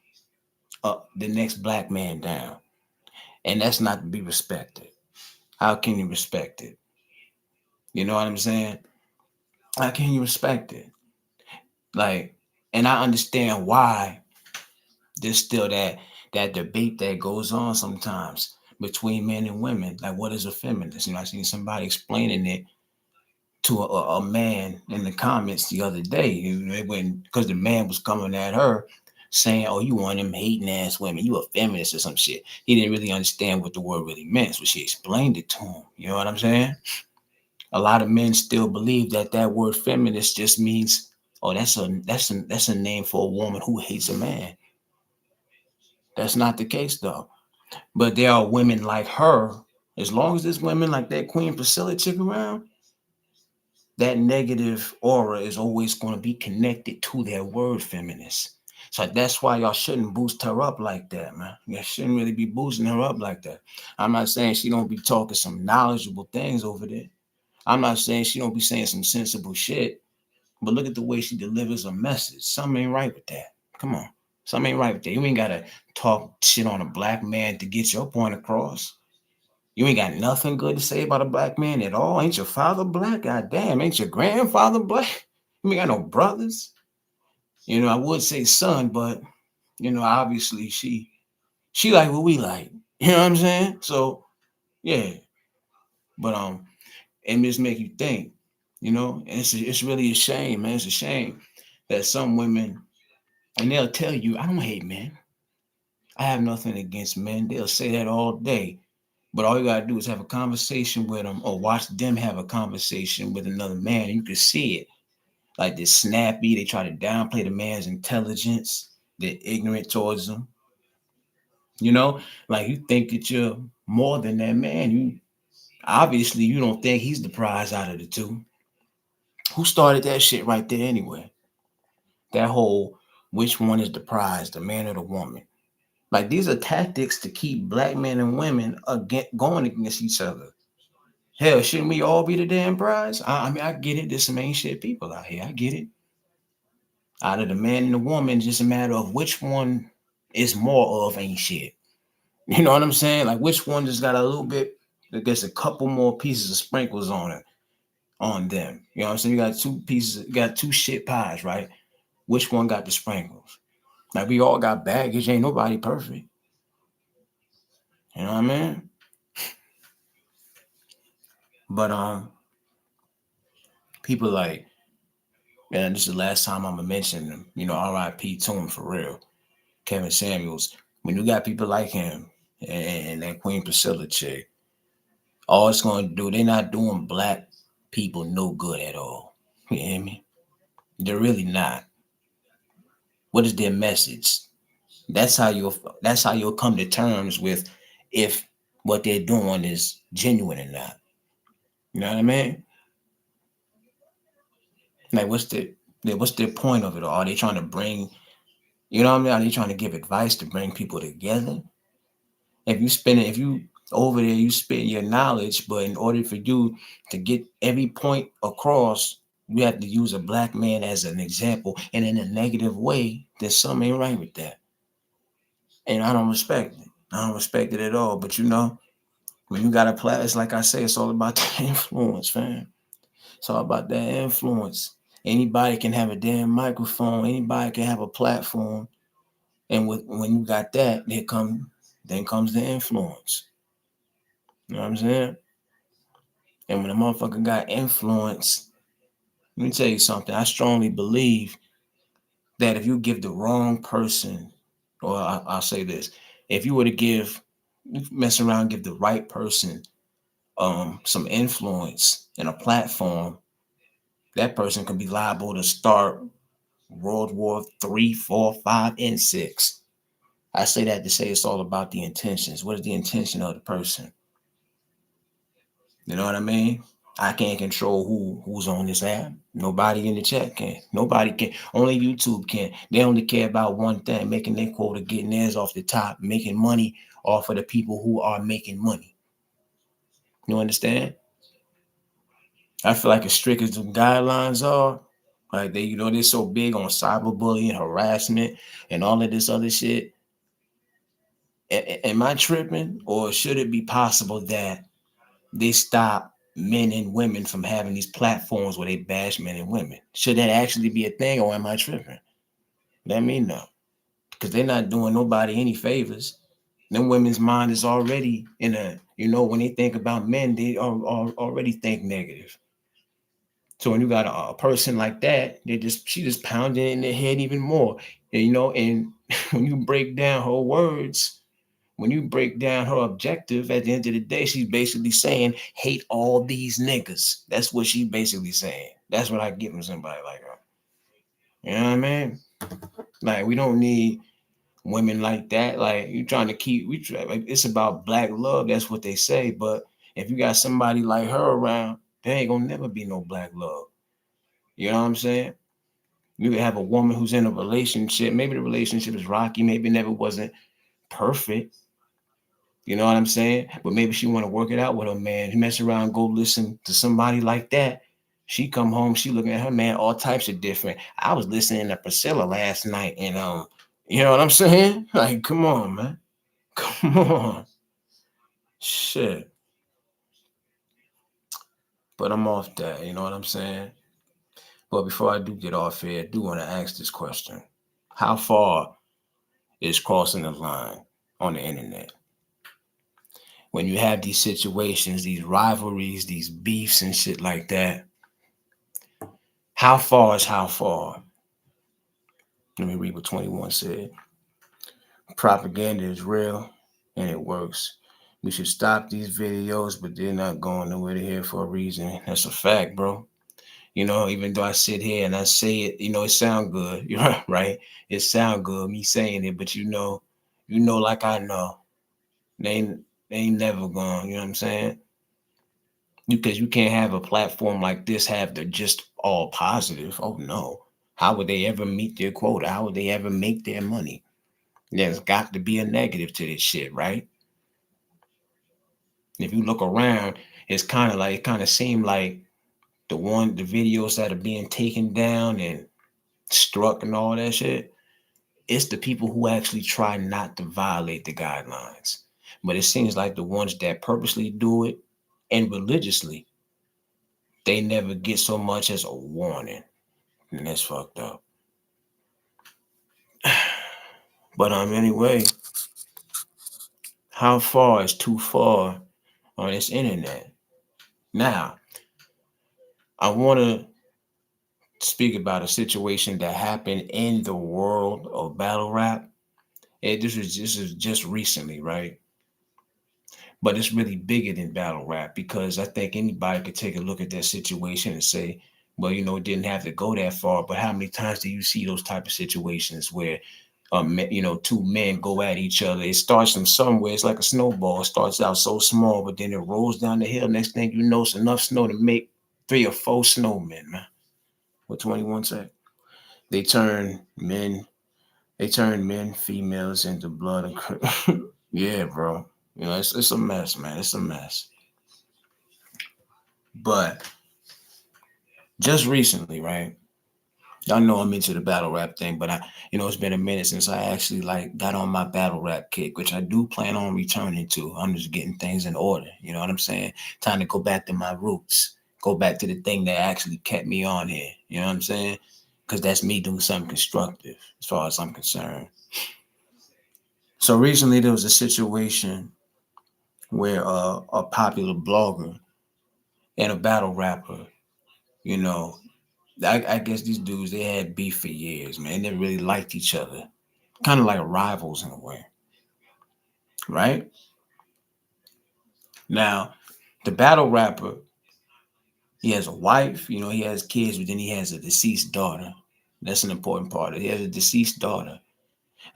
up the next black man down. And that's not to be respected. How can you respect it? You know what I'm saying? How can you respect it? Like, and I understand why there's still that debate that goes on sometimes between men and women. Like, what is a feminist? I seen somebody explaining it to a man in the comments the other day when because the man was coming at her saying, "Oh, you one of them hating ass women, you a feminist or some shit." He didn't really understand what the word really meant, so she explained it to him. You know what I'm saying? A lot of men still believe that word feminist just means, oh, that's a name for a woman who hates a man. That's not the case though. But there are women like her. As long as there's women like that Queen Priscilla chick around, that negative aura is always going to be connected to that word feminist. So that's why y'all shouldn't boost her up like that, man. You shouldn't really be boosting her up like that. I'm not saying she don't be talking some knowledgeable things over there. I'm not saying she don't be saying some sensible shit. But look at the way she delivers a message. Something ain't right with that. Come on. Something ain't right with that. You ain't gotta talk shit on a black man to get your point across. You ain't got nothing good to say about a black man at all. Ain't your father black? God damn, ain't your grandfather black? You ain't got no brothers. I would say son, but obviously she like what we like. You know what I'm saying? So yeah. But it just make you think, and it's really a shame, man. It's a shame that some women and they'll tell you, I don't hate men. I have nothing against men. They'll say that all day. But all you gotta do is have a conversation with them or watch them have a conversation with another man. And you can see it. Like they're snappy, they try to downplay the man's intelligence, they're ignorant towards him. Like you think that you're more than that man. You don't think he's the prize out of the two. Who started that shit right there anyway? That whole which one is the prize, the man or the woman? Like these are tactics to keep black men and women going against each other. Hell, shouldn't we all be the damn prize? I mean, I get it. There's some ain't shit people out here. I get it. Out of the man and the woman, it's just a matter of which one is more of ain't shit. You know what I'm saying? Like which one just got a little bit, I guess a couple more pieces of sprinkles on it, on them. You know what I'm saying? You got two shit pies, right? Which one got the sprinkles? Like we all got baggage. Ain't nobody perfect. You know what I mean? But people like, and this is the last time I'm gonna mention him. R.I.P. to him for real. Kevin Samuels. When you got people like him and that Queen Priscilla chick, all it's gonna do, they're not doing black people no good at all. You hear me? They're really not. What is their message? That's how you'll come to terms with if what they're doing is genuine or not. You know what I mean? Like what's their point of it all? Are they trying to bring, you know what I mean? Are they trying to give advice to bring people together? If you over there, you spend your knowledge, but in order for you to get every point across, you have to use a black man as an example, and in a negative way, then something ain't right with that. And I don't respect it. I don't respect it at all. But you know, when you got a platform, it's like I say, it's all about the influence, fam. It's all about that influence. Anybody can have a damn microphone. Anybody can have a platform. And when you got that, then comes the influence. You know what I'm saying? And when a motherfucker got influence, let me tell you something. I strongly believe that if you give the wrong person, or I'll say this, if you were to mess around, give the right person some influence and a platform, that person could be liable to start World War III, IV, V, and VI. I say that to say it's all about the intentions. What is the intention of the person? You know what I mean? I can't control who's on this app. Nobody in the chat can. Nobody can. Only YouTube can. They only care about one thing: making their quota, getting theirs off the top, making money off of the people who are making money. You understand? I feel like as strict as the guidelines are, like they're so big on cyberbullying, harassment, and all of this other shit. Am I tripping, or should it be possible that they stop men and women from having these platforms where they bash men and women? Should that actually be a thing, or am I tripping? Let me know, because they're not doing nobody any favors. Them women's mind is already in when they think about men, they are already think negative. So when you got a person like that, she just pounding in their head even more. And when you break down her words, when you break down her objective, at the end of the day, she's basically saying, hate all these niggas. That's what she's basically saying. That's what I get from somebody like her. You know what I mean? Like, we don't need women like that. Like, you trying to like, it's about black love. That's what they say. But if you got somebody like her around, there ain't gonna never be no black love. You know what I'm saying? You could have a woman who's in a relationship. Maybe the relationship is rocky. Maybe it never wasn't perfect. You know what I'm saying? But maybe she want to work it out with her man. He mess around, go listen to somebody like that. She come home, she looking at her man all types of different. I was listening to Priscilla last night, and you know what I'm saying? Like, come on, man. Come on. Shit. But I'm off that, you know what I'm saying? But before I do get off here, I do want to ask this question. How far is crossing the line on the internet? When you have these situations, these rivalries, these beefs and shit like that, how far is how far? Let me read what 21 said. Propaganda is real and it works. We should stop these videos, but they're not going nowhere. They're here for a reason. That's a fact, bro. Even though I sit here and I say it, it sound good. You're right. It sound good, me saying it, but like I know. They ain't never gone, you know what I'm saying? Because you can't have a platform like this have the just all positive. Oh no. How would they ever meet their quota? How would they ever make their money? There's got to be a negative to this shit, right? If you look around, it kind of seemed like the videos that are being taken down and struck and all that shit, it's the people who actually try not to violate the guidelines. But it seems like the ones that purposely do it and religiously, they never get so much as a warning. And that's fucked up. But anyway, how far is too far on this internet? Now, I want to speak about a situation that happened in the world of battle rap. This is just recently, right? But it's really bigger than battle rap, because I think anybody could take a look at that situation and say, well, it didn't have to go that far. But how many times do you see those type of situations where two men go at each other? It starts from somewhere. It's like a snowball. It starts out so small, but then it rolls down the hill. Next thing you know, it's enough snow to make 3 or 4 snowmen, man. What 21 say? They turn men, females into blood and yeah, bro. It's a mess, man. It's a mess. But just recently, right? Y'all know I'm into the battle rap thing, but it's been a minute since I actually like got on my battle rap kick, which I do plan on returning to. I'm just getting things in order. You know what I'm saying? Time to go back to my roots, go back to the thing that actually kept me on here. You know what I'm saying? Because that's me doing something constructive, as far as I'm concerned. So recently there was a situation where a popular blogger and a battle rapper, you know, I guess these dudes they had beef for years, man. They really liked each other, kind of like rivals in a way, right? Now, the battle rapper, he has a wife, he has kids, but then he has a deceased daughter. That's an important part. He has a deceased daughter.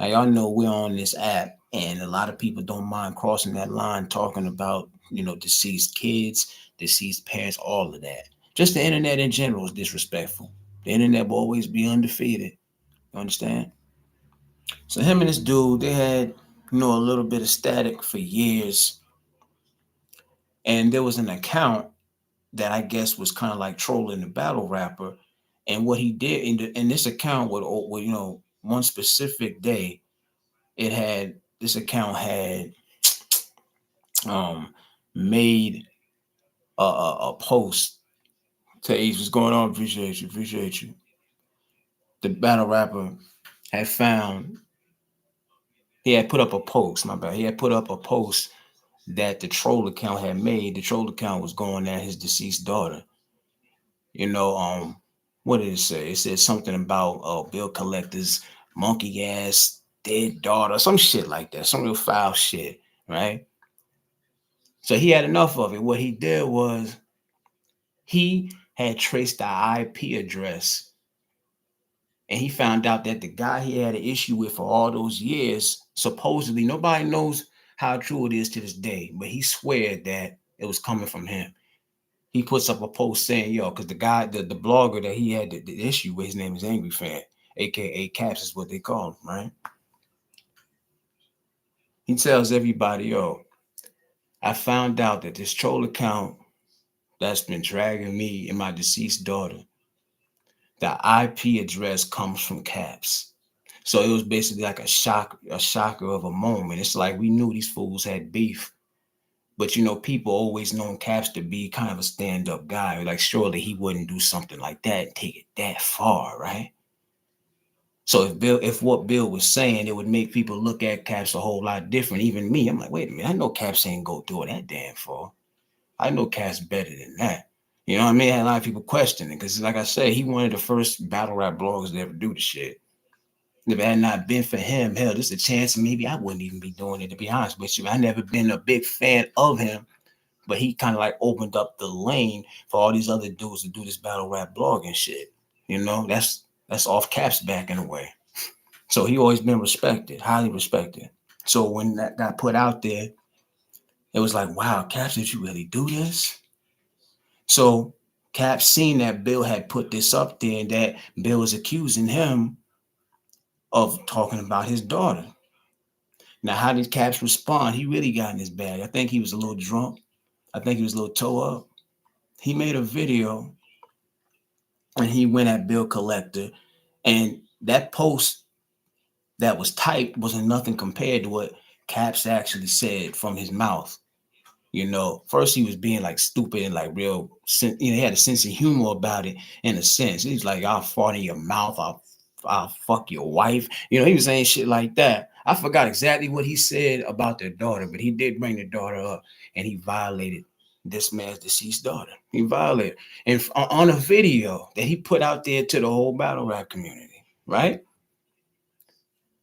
Now, y'all know we're on this app, and a lot of people don't mind crossing that line, talking about deceased kids, deceased parents, all of that. Just the internet in general is disrespectful. The internet will always be undefeated. You understand? So him and this dude, they had, a little bit of static for years. And there was an account that I guess was kind of like trolling the battle rapper. And what he did in this account would, one specific day, this account had um made a post to Ace, what's going on? Appreciate you. The battle rapper had found he had put up a post, my bad. He had put up a post that the troll account had made. The troll account was going at his deceased daughter. You know, what did it say? It said something about bill collector's monkey ass dead daughter, some shit like that, some real foul shit, right? So he had enough of it. What he did was he had traced the IP address, and he found out that the guy he had an issue with for all those years, supposedly nobody knows how true it is to this day, but he swear that it was coming from him. He puts up a post saying, yo, because the guy, the blogger that he had the issue with, his name is Angry Fan, aka Caps is what they call him, right? He tells everybody, yo, I found out that this troll account that's been dragging me and my deceased daughter, the IP address comes from Caps. So it was basically like a shocker of a moment. It's like we knew these fools had beef, but people always known Caps to be kind of a stand-up guy. Like surely he wouldn't do something like that and take it that far, right? So if what Bill was saying, it would make people look at Caps a whole lot different. Even me, I'm like, wait a minute, I know Caps ain't go through that damn far. I know Caps better than that. You know what I mean? I had a lot of people questioning because, like I said, he one of the first battle rap bloggers to ever do the shit. If it had not been for him, hell, there's a chance maybe I wouldn't even be doing it, to be honest with you. I never been a big fan of him, but he kind of like opened up the lane for all these other dudes to do this battle rap blogging shit. That's off Cap's back in a way. So he always been respected, highly respected. So when that got put out there, it was like, wow, Caps, did you really do this? So Cap seen that Bill had put this up there and that Bill was accusing him of talking about his daughter. Now, how did Caps respond? He really got in his bag. I think he was a little drunk. I think he was a little toe up. He made a video and he went at Bill Collector. And that post that was typed wasn't nothing compared to what Caps actually said from his mouth. First he was being like stupid and like real, he had a sense of humor about it in a sense. He's like, I'll fart in your mouth. I'll fuck your wife. He was saying shit like that. I forgot exactly what he said about their daughter, but he did bring the daughter up and he violated this man's deceased daughter. He violated. And on a video that he put out there to the whole battle rap community, right?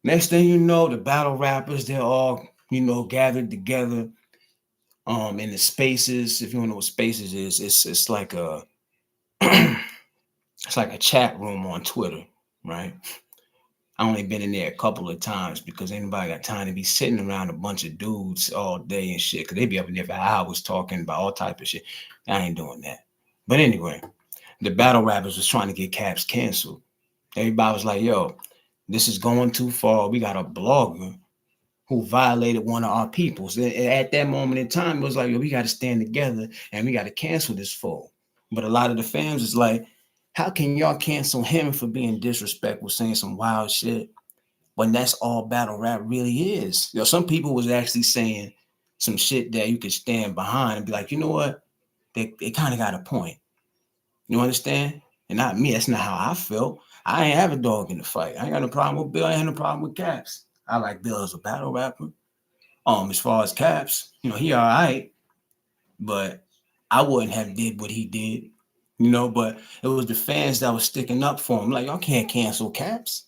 Next thing you know, the battle rappers, they're all, gathered together in the spaces. If you don't know what spaces is, it's like a it's like a chat room on Twitter, right? I only been in there a couple of times because anybody got time to be sitting around a bunch of dudes all day and shit. Cause they be up in there for hours talking about all type of shit. I ain't doing that. But anyway, the battle rappers was trying to get Caps canceled. Everybody was like, yo, this is going too far. We got a blogger who violated one of our peoples. At that moment in time, it was like, yo, we got to stand together and we got to cancel this fool. But a lot of the fans is like, How can y'all cancel him for being disrespectful, saying some wild shit, when that's all battle rap really is? You know, some people was actually saying some shit that you could stand behind and be like, you know what? They kind of got a point. You understand? And not me. That's not how I felt. I ain't have a dog in the fight. I ain't got no problem with Bill. I ain't had no problem with Caps. I like Bill as a battle rapper. As far as Caps, he all right, but I wouldn't have did what he did. But it was the fans that was sticking up for him. Like, y'all can't cancel Caps.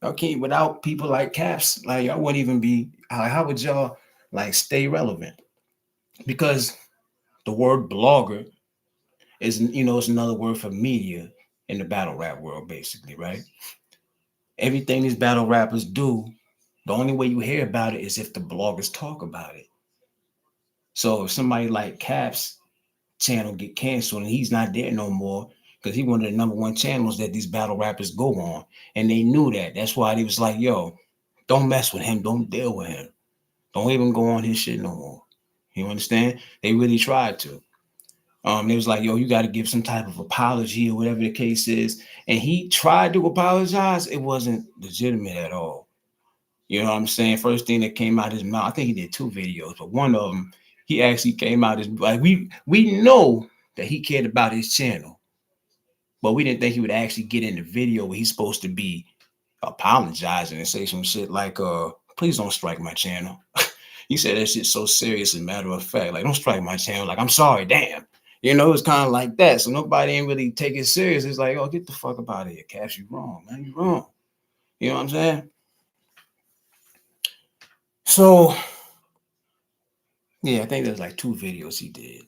Y'all can't, without people like Caps, like y'all wouldn't even be, how would y'all like stay relevant? Because the word blogger is, it's another word for media in the battle rap world, basically, right? Everything these battle rappers do, the only way you hear about it is if the bloggers talk about it. So if somebody like Caps channel get canceled and he's not there no more, because he one of the number one channels that these battle rappers go on, and they knew that. That's why they was like, yo, don't mess with him, don't deal with him, don't even go on his shit no more. You understand? They really tried to. They was like, yo, you got to give some type of apology or whatever the case is. And he tried to apologize. It wasn't legitimate at all. You know what I'm saying? First thing that came out his mouth, I think he did 2 videos, but one of them, he actually came out as like, we know that he cared about his channel, but we didn't think he would actually get in the video where he's supposed to be apologizing and say some shit like, please don't strike my channel. He said that shit so serious and matter of fact, like, don't strike my channel. Like, I'm sorry, damn. It's kind of like that. So nobody ain't really take it serious. It's like, oh, get the fuck up out of here, Cash. You wrong, man. You wrong. You know what I'm saying? So, yeah, I think there's like 2 videos he did.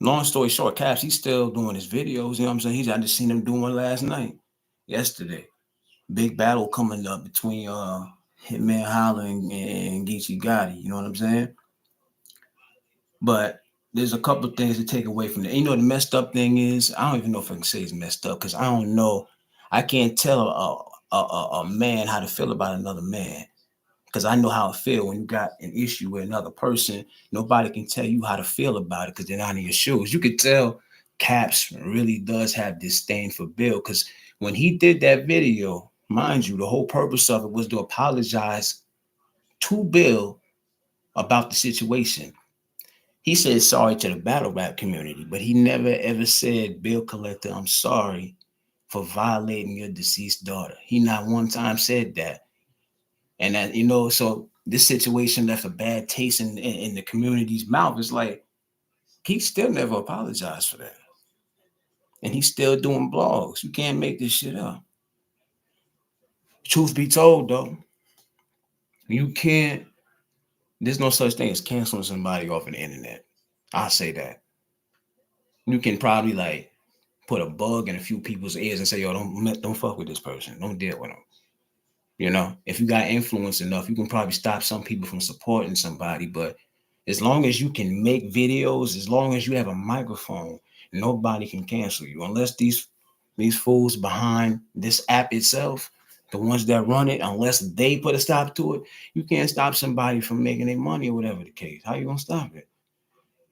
Long story short, Caps, he's still doing his videos. You know what I'm saying? I just seen him doing one last night, yesterday. Big battle coming up between Hitman Holler and Geechee Gotti. You know what I'm saying? But there's a couple of things to take away from that. The messed up thing is, I don't even know if I can say it's messed up because I don't know. I can't tell a man how to feel about another man because I know how I feel when you got an issue with another person. Nobody can tell you how to feel about it because they're not in your shoes. You could tell Caps really does have disdain for Bill because when he did that video, mind you, the whole purpose of it was to apologize to Bill about the situation. He said sorry to the battle rap community, but he never ever said, Bill Collector, I'm sorry for violating your deceased daughter. He not one time said that. And that, so this situation left a bad taste in the community's mouth. It's like, he still never apologized for that. And he's still doing blogs. You can't make this shit up. Truth be told, though, you can't, there's no such thing as canceling somebody off of the internet. I'll say that. You can probably like put a bug in a few people's ears and say, yo, don't fuck with this person. Don't deal with them. If you got influence enough, you can probably stop some people from supporting somebody. But as long as you can make videos, as long as you have a microphone, nobody can cancel you unless these fools behind this app itself, the ones that run it, unless they put a stop to it, you can't stop somebody from making their money or whatever the case. How you gonna stop it?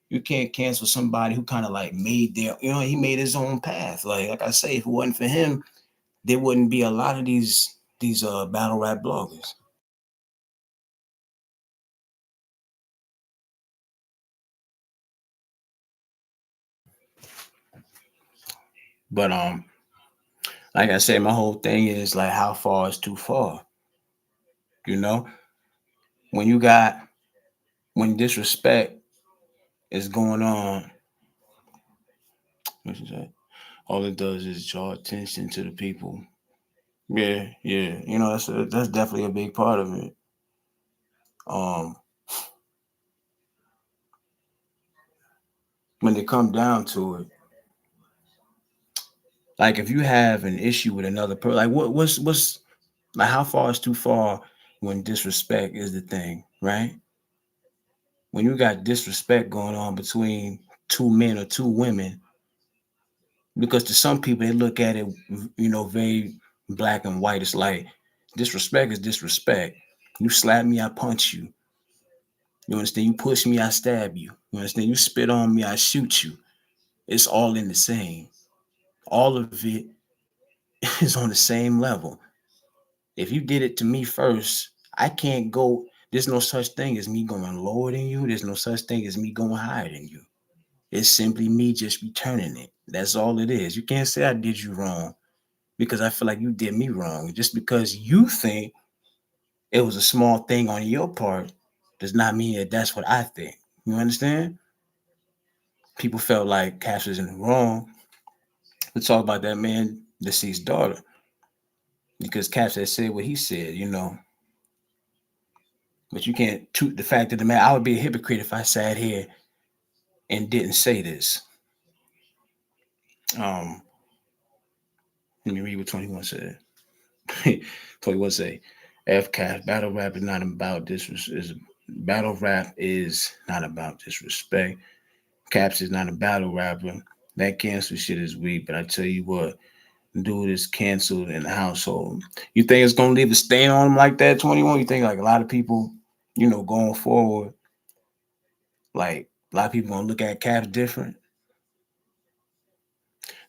You can't cancel somebody who kind of like made he made his own path. Like I say, if it wasn't for him, there wouldn't be a lot of these battle rap bloggers. But like I said, my whole thing is like, how far is too far? When when disrespect is going on, all it does is draw attention to the people. Yeah, yeah. That's definitely a big part of it. When they come down to it, like if you have an issue with another person, like what's like, how far is too far when disrespect is the thing, right? When you got disrespect going on between 2 men or 2 women, because to some people they look at it, very black and white. It's like disrespect is disrespect. You slap me, I punch you. You understand? You push me, I stab you. You understand? You spit on me, I shoot you. It's all in the same. All of it is on the same level. If you did it to me first, I can't go. There's no such thing as me going lower than you. There's no such thing as me going higher than you. It's simply me just returning it. That's all it is. You can't say I did you wrong because I feel like you did me wrong. Just because you think it was a small thing on your part does not mean that that's what I think. You understand? People felt like Cash was in the wrong. Let's talk about that man, deceased daughter, because Cash had said what he said, you know. But you can't toot the fact of the matter. I would be a hypocrite if I sat here and didn't say this. Um, Let me read what 21 said. 21 say, FCAF, battle rap is not about battle rap is not about disrespect. Caps is not a battle rapper. That cancel shit is weak, but I tell you what, dude is canceled in the household. You think it's gonna leave a stain on him like that, 21? You think like a lot of people, going forward, like a lot of people gonna look at Caps different?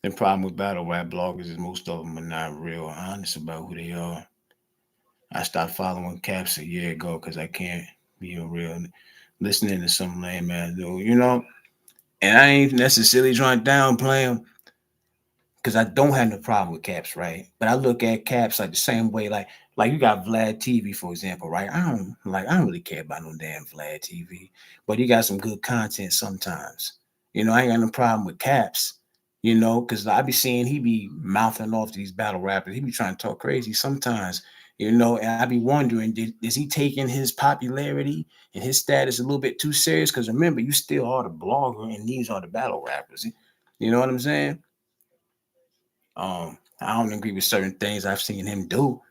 The problem with battle rap bloggers is most of them are not real honest about who they are. I stopped following Caps a year ago because I can't be a real listening to some lame ass dude. And I ain't necessarily trying to downplay him because I don't have no problem with Caps, right? But I look at Caps like the same way, like you got Vlad TV, for example, right? I don't really care about no damn Vlad TV, but he got some good content sometimes. I ain't got no problem with Caps, because I be seeing he be mouthing off these battle rappers. He be trying to talk crazy sometimes, and I be wondering, is he taking his popularity and his status a little bit too serious? Because remember, you still are the blogger and these are the battle rappers. You know what I'm saying? I don't agree with certain things I've seen him do.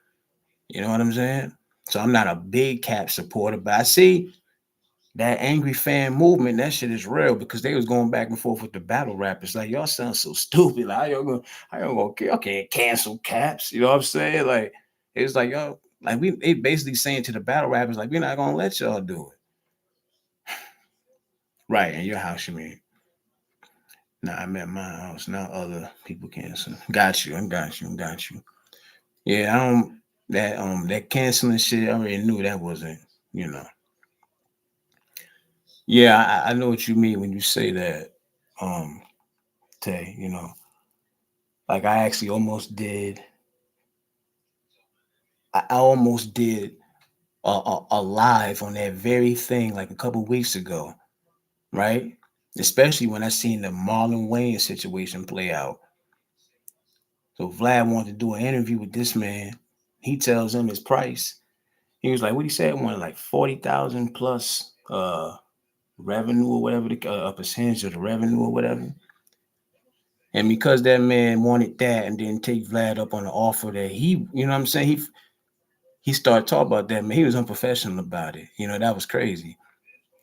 You know what I'm saying? So I'm not a big Cap supporter, but I see that angry fan movement. That shit is real because they was going back and forth with the battle rappers. Like y'all sound so stupid. Like y'all can't cancel Caps. You know what I'm saying? Like it was like y'all like they basically saying to the battle rappers like we're not gonna let y'all do it. Right in your house, you mean? Nah, I'm at my house. Now other people cancel. Got you. I got you. I got you. Yeah, I don't that canceling shit. I already knew that wasn't, you know. Yeah, I know what you mean when you say that, um, Tay. Like I actually almost did a live on that very thing like a couple weeks ago, right? Especially when I seen the Marlon Wayne situation play out. So Vlad wanted to do an interview with this man. He tells him his price. He was like, "What he said? Wanted like 40,000 plus revenue or whatever, a percentage of the revenue or whatever." And because that man wanted that and didn't take Vlad up on the offer that you know what I'm saying? He started talking about that, man. He was unprofessional about it. That was crazy.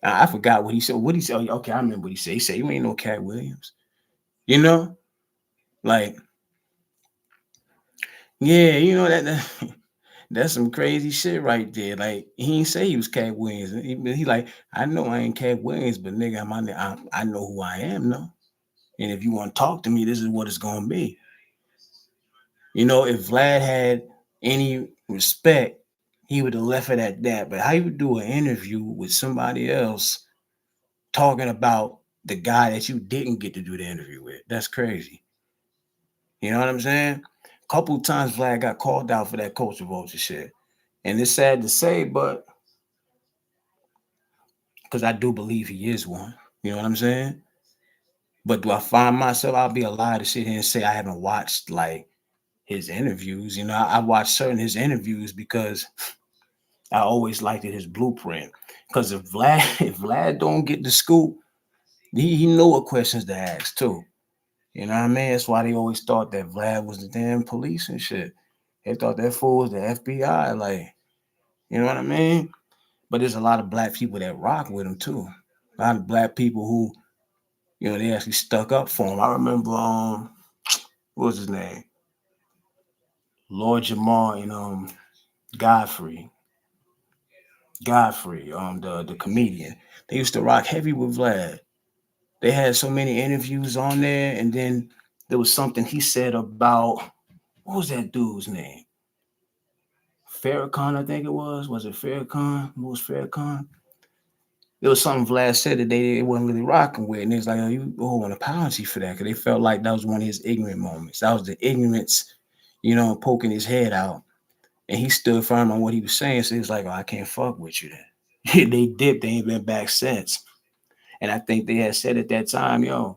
I forgot what he said. What he said? Okay, I remember what he said. He said, "You ain't no Cat Williams." You know? Like, yeah, that that's some crazy shit right there. Like, he ain't say he was Cat Williams. He like, I know I ain't Cat Williams, but nigga, I know who I am, no. And if you want to talk to me, this is what it's gonna be. If Vlad had any respect, he would have left it at that. But how you do an interview with somebody else talking about the guy that you didn't get to do the interview with? That's crazy. You know what I'm saying? A couple of times Vlad got called out for that culture vulture shit. And it's sad to say, but because I do believe he is one. You know what I'm saying? But do I find myself, I'll be a lie to sit here and say I haven't watched like his interviews. I watch certain his interviews because I always liked it, his blueprint. Because if Vlad if Vlad don't get the scoop, he know what questions to ask too. You know what I mean? That's why they always thought that Vlad was the damn police and shit. They thought that fool was the FBI. Like, you know what I mean? But there's a lot of black people that rock with him too. A lot of black people who, they actually stuck up for him. I remember what was his name? Lord Jamar and Godfrey. The comedian. They used to rock heavy with Vlad. They had so many interviews on there, and then There was something he said about, what was that dude's name? Farrakhan, I think it was. Was it Farrakhan? Louis Farrakhan? There was something Vlad said that they wasn't really rocking with, and it's like, oh, you owe an apology for that, because they felt like that was one of his ignorant moments. That was the ignorance, poking his head out, and he stood firm on what he was saying. So he was like, oh, I can't fuck with you then. They dipped. They ain't been back since. And I think they had said at that time, yo,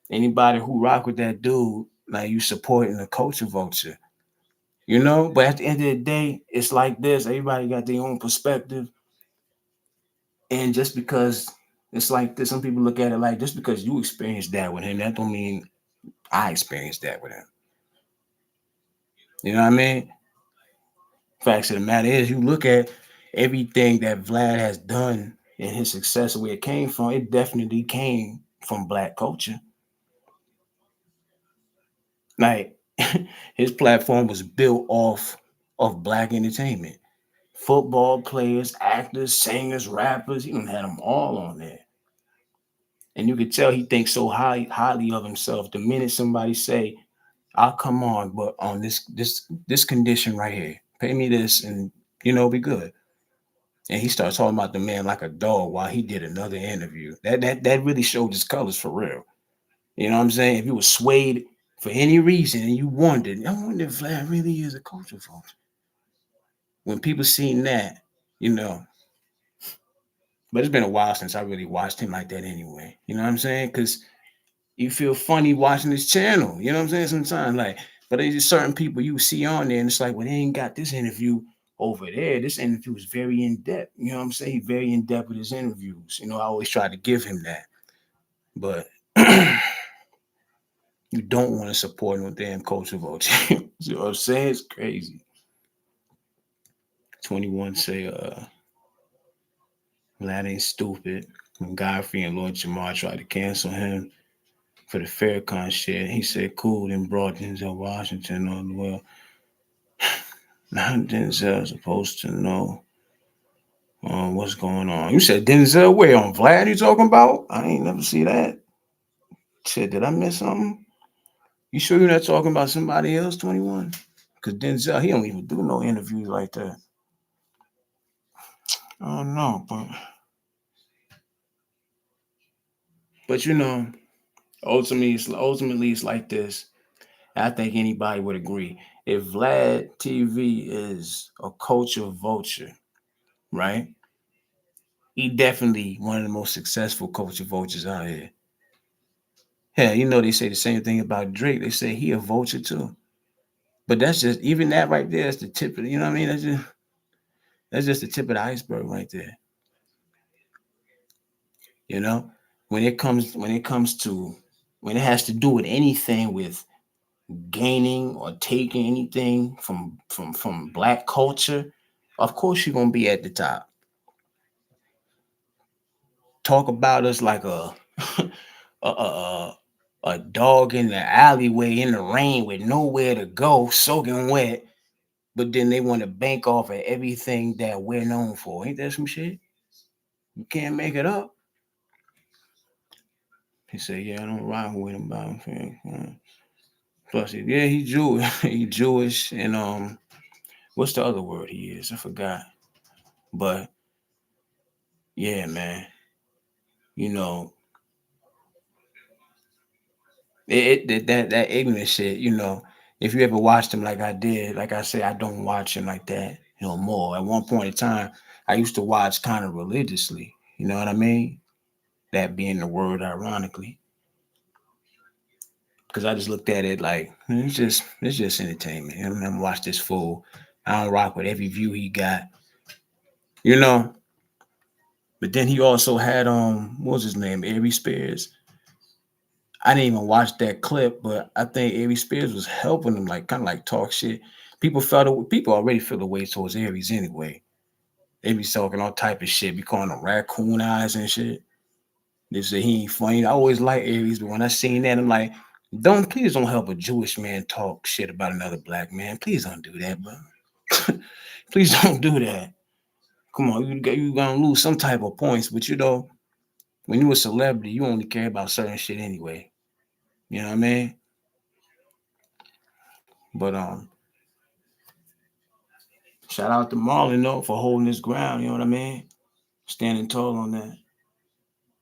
anybody who rock with that dude, like you supporting the culture vulture, But at the end of the day, it's like this. Everybody got their own perspective, and just because it's like this, some people look at it like, just because you experienced that with him, that don't mean I experienced that with him. You know what I mean? Facts of the matter is, you look at everything that Vlad has done and his success, where it came from, it definitely came from black culture. Like his platform was built off of black entertainment. Football players, actors, singers, rappers, he done had them all on there. And you could tell he thinks so highly of himself. The minute somebody say, I'll come on, but on this condition right here, pay me this and be good. And he starts talking about the man like a dog while he did another interview. That really showed his colors for real. You know what I'm saying? If you were swayed for any reason and you wondered, I wonder if Vlad really is a culture vulture. When people seen that, you know, but it's been a while since I really watched him like that anyway. You know what I'm saying? Because you feel funny watching this channel. You know what I'm saying? Sometimes, like, but there's just certain people you see on there, and it's like, well, they ain't got this interview over there. This interview is very in depth. You know what I'm saying? He's very in depth with his interviews. I always try to give him that, but you don't want to support no damn culture vulture. You know what I'm saying? It's crazy. 21 say, Vlad ain't stupid. When Godfrey and Lord Jamar tried to cancel him for the Farrakhan shit, he said, cool, then brought Denzel Washington on. Well, now Denzel's supposed to know what's going on. You said Denzel where, on Vlad you talking about? I ain't never see that. Shit, did I miss something? You sure you're not talking about somebody else, 21? Because Denzel, he don't even do no interviews like that. I don't know, but ultimately it's like this. I think anybody would agree. If Vlad TV is a culture vulture, right? He definitely one of the most successful culture vultures out here. Yeah, they say the same thing about Drake. They say he a vulture too. But that's just, even that right there is the tip of, you know what I mean? That's just the tip of the iceberg right there. You know, when it has to do with anything with gaining or taking anything from black culture, of course you're gonna be at the top. Talk about us like a, a, a dog in the alleyway in the rain with nowhere to go, soaking wet, but then they want to bank off of everything that we're known for. Ain't that some shit? You can't make it up. He said, "Yeah, I don't rock with him about him." Plus, yeah, he Jewish. He Jewish, and what's the other word he is? I forgot. But yeah, man, you know, that ignorant shit. If you ever watched him like I did, like I said, I don't watch him like that no more. At one point in time, I used to watch kind of religiously. You know what I mean? That being the word, ironically, because I just looked at it like it's just entertainment. I'm gonna watch this fool. I don't rock with every view he got, you know. But then he also had what was his name, Ari Spears. I didn't even watch that clip, but I think Ari Spears was helping him, like kind of like talk shit. People already feel the way towards Aries anyway. They be talking all type of shit, be calling him raccoon eyes and shit. They say he ain't funny. I always like Aries, but when I seen that, I'm like, please don't help a Jewish man talk shit about another black man. Please don't do that, bro. Please don't do that. Come on, you gonna lose some type of points, but when you a celebrity, you only care about certain shit anyway. You know what I mean? But shout out to Marlon though for holding his ground. You know what I mean? Standing tall on that.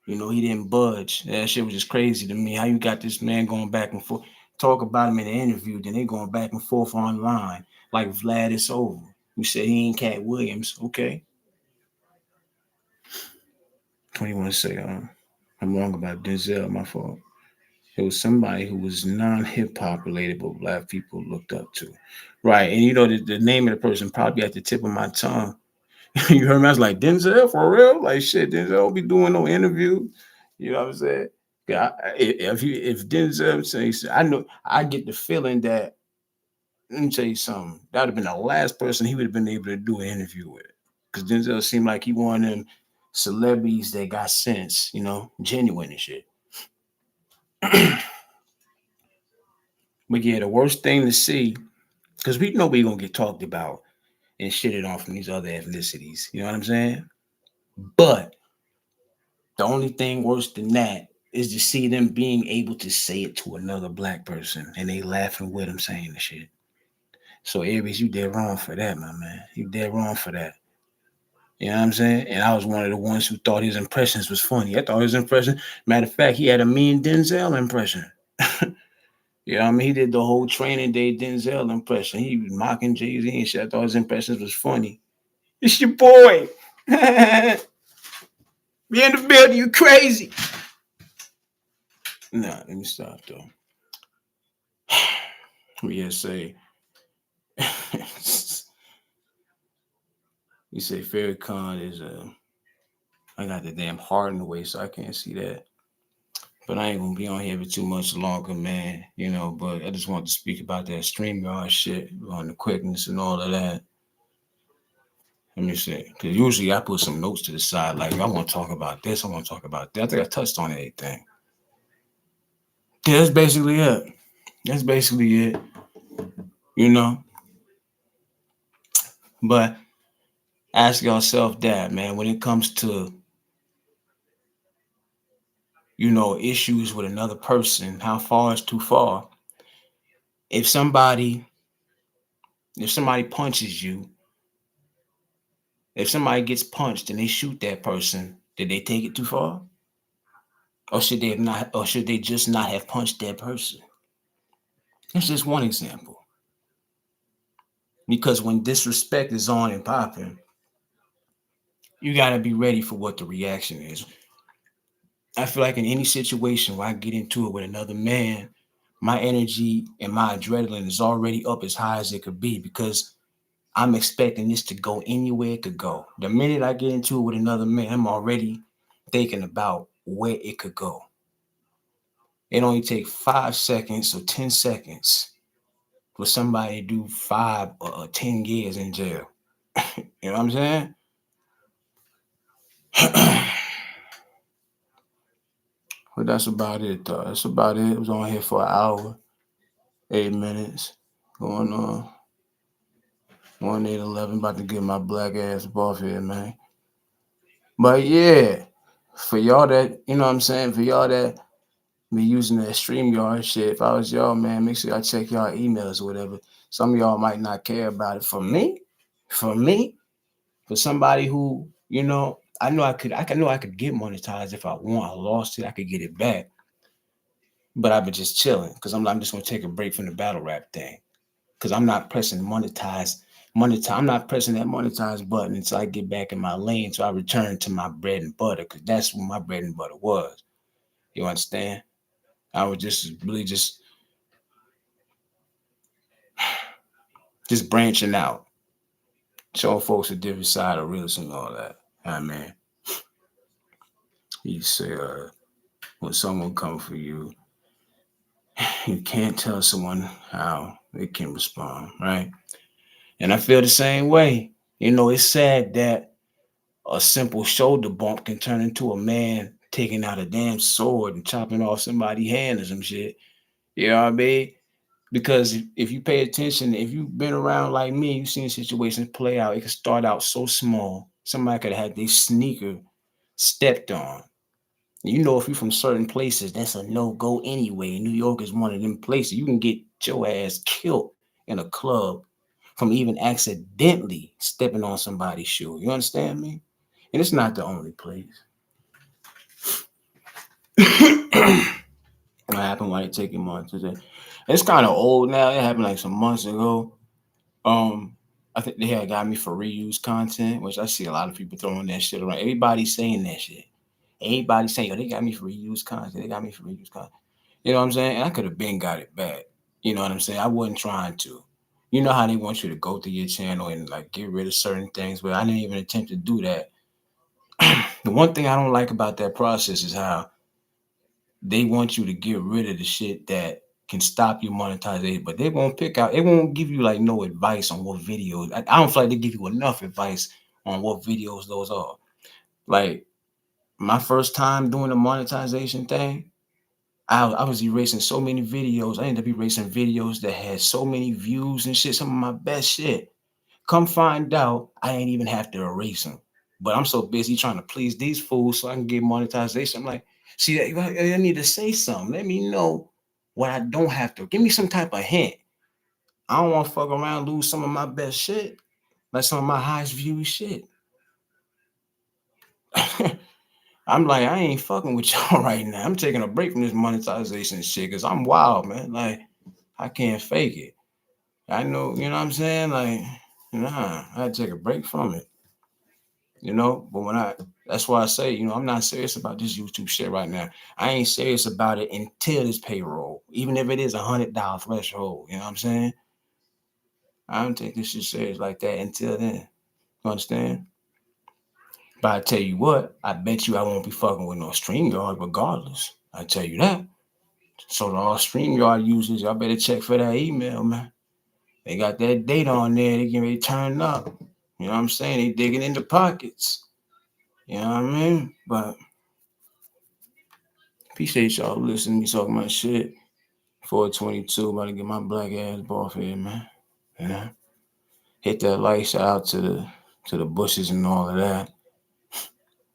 You know, he didn't budge. That shit was just crazy to me. How you got this man going back and forth, talk about him in the interview, then they going back and forth online like Vlad is over. You said he ain't Cat Williams, okay? 21 say, I'm wrong about Denzel, my fault. It was somebody who was non-hip hop related, but black people looked up to. Right, and you know the name of the person probably at the tip of my tongue. You heard me? I was like, Denzel, for real? Like, shit, Denzel don't be doing no interview. You know what I'm saying? Yeah, if Denzel says, I know, I get the feeling that, let me tell you something, that would have been the last person he would have been able to do an interview with. Because Denzel seemed like he one of them celebrities that got sense, you know, genuine and shit. But yeah, the worst thing to see, because we know we're going to get talked about and shitted on from these other ethnicities. You know what I'm saying? But the only thing worse than that is to see them being able to say it to another black person and they laughing with them saying the shit. So Aries, you dead wrong for that, my man. You dead wrong for that. You know what I'm saying? And I was one of the ones who thought his impressions was funny. I thought his impression, matter of fact, he had a mean Denzel impression. You know what I mean? He did the whole training day Denzel impression. He was mocking Jay-Z and shit. I thought his impressions was funny. It's your boy. Be in the building, you crazy. Nah, let me stop though. We just say you say Farrakhan is I got the damn heart in the way, so I can't see that. But I ain't gonna be on here for too much longer, man. You know, but I just wanted to speak about that StreamYard shit on the quickness and all of that. Let me see. Because usually I put some notes to the side, like I want to talk about this, I want to talk about that. I think I touched on everything. Yeah, that's basically it. That's basically it. You know. But ask yourself that, man, when it comes to, you know, issues with another person, how far is too far? If somebody if somebody punches you, if somebody gets punched and they shoot that person, did they take it too far? Or should they have not, or should they just not have punched that person? That's just one example. Because when disrespect is on and popping, you gotta be ready for what the reaction is. I feel like in any situation where I get into it with another man, my energy and my adrenaline is already up as high as it could be because I'm expecting this to go anywhere it could go. The minute I get into it with another man, I'm already thinking about where it could go. It only takes 5 seconds or 10 seconds for somebody to do 5 or 10 years in jail. You know what I'm saying? But that's about it, though. That's about it. It was on here for an hour, 8 minutes. Going on 1 8 11. About to get my black ass off here, man. But yeah, for y'all that, you know what I'm saying? For y'all that be using that StreamYard shit, if I was y'all, man, make sure y'all check y'all emails or whatever. Some of y'all might not care about it. For me, for somebody who, you know, I could get monetized if I want. I lost it, I could get it back. But I've been just chilling because I'm just gonna take a break from the battle rap thing. Because I'm not pressing monetize. I'm not pressing that monetize button until I get back in my lane. So I return to my bread and butter because that's what my bread and butter was. You understand? I was just really just branching out, showing folks a different side of realism and all that. I mean, you say when someone come for you, you can't tell someone how they can respond, right? And I feel the same way. You know, it's sad that a simple shoulder bump can turn into a man taking out a damn sword and chopping off somebody's hand or some shit. You know what I mean? Because if you pay attention, if you've been around like me, you've seen situations play out. It can start out so small. Somebody could have had their sneaker stepped on. You know, if you're from certain places, that's a no go anyway. New York is one of them places. You can get your ass killed in a club from even accidentally stepping on somebody's shoe. You understand me? And it's not the only place. What happened while they taking months today? It's kind of old now. It happened like some months ago. Um, I think they had got me for reuse content, which I see a lot of people throwing that shit around. Everybody's saying that shit. Everybody's saying, "Yo, they got me for reuse content. They got me for reuse content." You know what I'm saying? And I could have been got it back. You know what I'm saying? I wasn't trying to. You know how they want you to go through your channel and like get rid of certain things, but I didn't even attempt to do that. The one thing I don't like about that process is how they want you to get rid of the shit that can stop your monetization, but they won't pick out, they won't give you like no advice on what videos. I don't feel like they give you enough advice on what videos those are. Like my first time doing the monetization thing, I was erasing so many videos. I ended up erasing videos that had so many views and shit, some of my best shit. Come find out, I ain't even have to erase them. But I'm so busy trying to please these fools so I can get monetization. I'm like, see, I need to say something. Let me know what I don't have to. Give me some type of hint. I don't want to fuck around, lose some of my best shit, like some of my highest viewed shit. I'm like, I ain't fucking with y'all right now. I'm taking a break from this monetization shit because I'm wild, man. Like, I can't fake it. I know, you know what I'm saying? Like, nah, I had to take a break from it. But that's why I say, I'm not serious about this YouTube shit right now. I ain't serious about it until this payroll, even if it is $100 threshold. You know what I'm saying? I don't take this shit serious like that until then. You understand? But I tell you what, I bet you I won't be fucking with no StreamYard regardless. I tell you that. So to all StreamYard users, y'all better check for that email, man. They got that data on there. They getting ready to turn up. You know what I'm saying? They digging into pockets. You know what I mean? But appreciate y'all listening to me talking my shit. 422, about to get my black ass off here, man. Yeah. Hit that like, shout out to the bushes and all of that.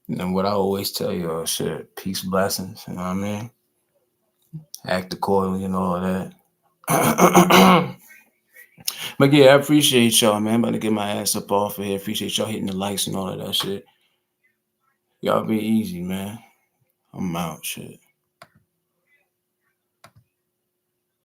And then what I always tell y'all, shit, peace, blessings, you know what I mean? Act accordingly and all of that. But yeah, I appreciate y'all, man. I'm about to get my ass up off of here. Appreciate y'all hitting the likes and all of that shit. Y'all be easy, man. I'm out, shit.